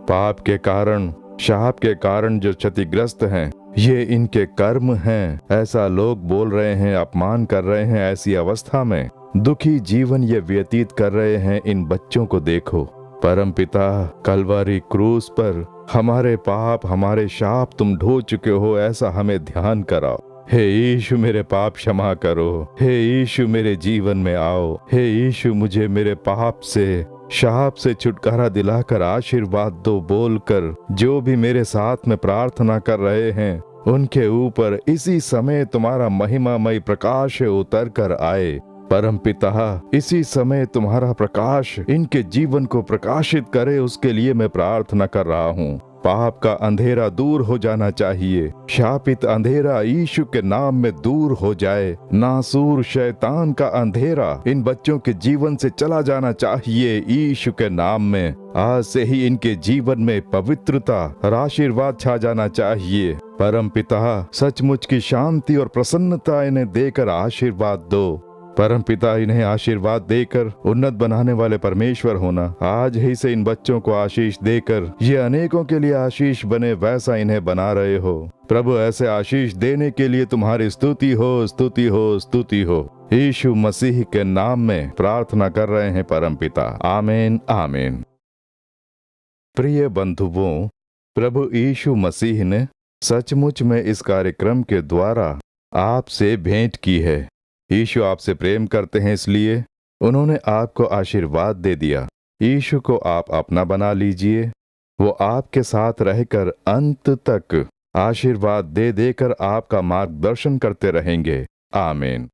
पाप के कारण, शाप के कारण जो क्षतिग्रस्त हैं, ये इनके कर्म हैं, ऐसा लोग बोल रहे हैं, अपमान कर रहे हैं। ऐसी अवस्था में दुखी जीवन ये व्यतीत कर रहे हैं इन बच्चों को देखो। परम पिता, कलवरी क्रूस पर हमारे पाप, हमारे शाप तुम ढो चुके हो, ऐसा हमें ध्यान कराओ। हे यीशु, मेरे पाप क्षमा करो। हे यीशु, मेरे जीवन में आओ। हे यीशु, मुझे मेरे पाप से, शाप से छुटकारा दिलाकर आशीर्वाद दो बोलकर जो भी मेरे साथ में प्रार्थना कर रहे हैं उनके ऊपर इसी समय तुम्हारा महिमामय प्रकाश उतर कर आए। परम पिता, इसी समय तुम्हारा प्रकाश इनके जीवन को प्रकाशित करे, उसके लिए मैं प्रार्थना कर रहा हूँ। पाप का अंधेरा दूर हो जाना चाहिए। शापित अंधेरा यीशु के नाम में दूर हो जाए। नासूर शैतान का अंधेरा इन बच्चों के जीवन से चला जाना चाहिए यीशु के नाम में। आज से ही इनके जीवन में पवित्रता और आशीर्वाद छा जाना चाहिए। परम पिता, सचमुच की शांति और प्रसन्नता इन्हें देकर आशीर्वाद दो। परम पिता, इन्हें आशीर्वाद देकर उन्नत बनाने वाले परमेश्वर होना। आज ही से इन बच्चों को आशीष देकर ये अनेकों के लिए आशीष बने, वैसा इन्हें बना रहे हो। प्रभु, ऐसे आशीष देने के लिए तुम्हारी स्तुति हो, स्तुति हो, स्तुति हो। यीशु मसीह के नाम में प्रार्थना कर रहे हैं परम पिता। आमीन, आमीन। प्रिय बंधुओं, प्रभु यीशु मसीह ने सचमुच में इस कार्यक्रम के द्वारा आपसे भेंट की है। यीशु आपसे प्रेम करते हैं, इसलिए उन्होंने आपको आशीर्वाद दे दिया। यीशु को आप अपना बना लीजिए। वो आपके साथ रहकर अंत तक आशीर्वाद दे देकर आपका मार्गदर्शन करते रहेंगे। आमीन।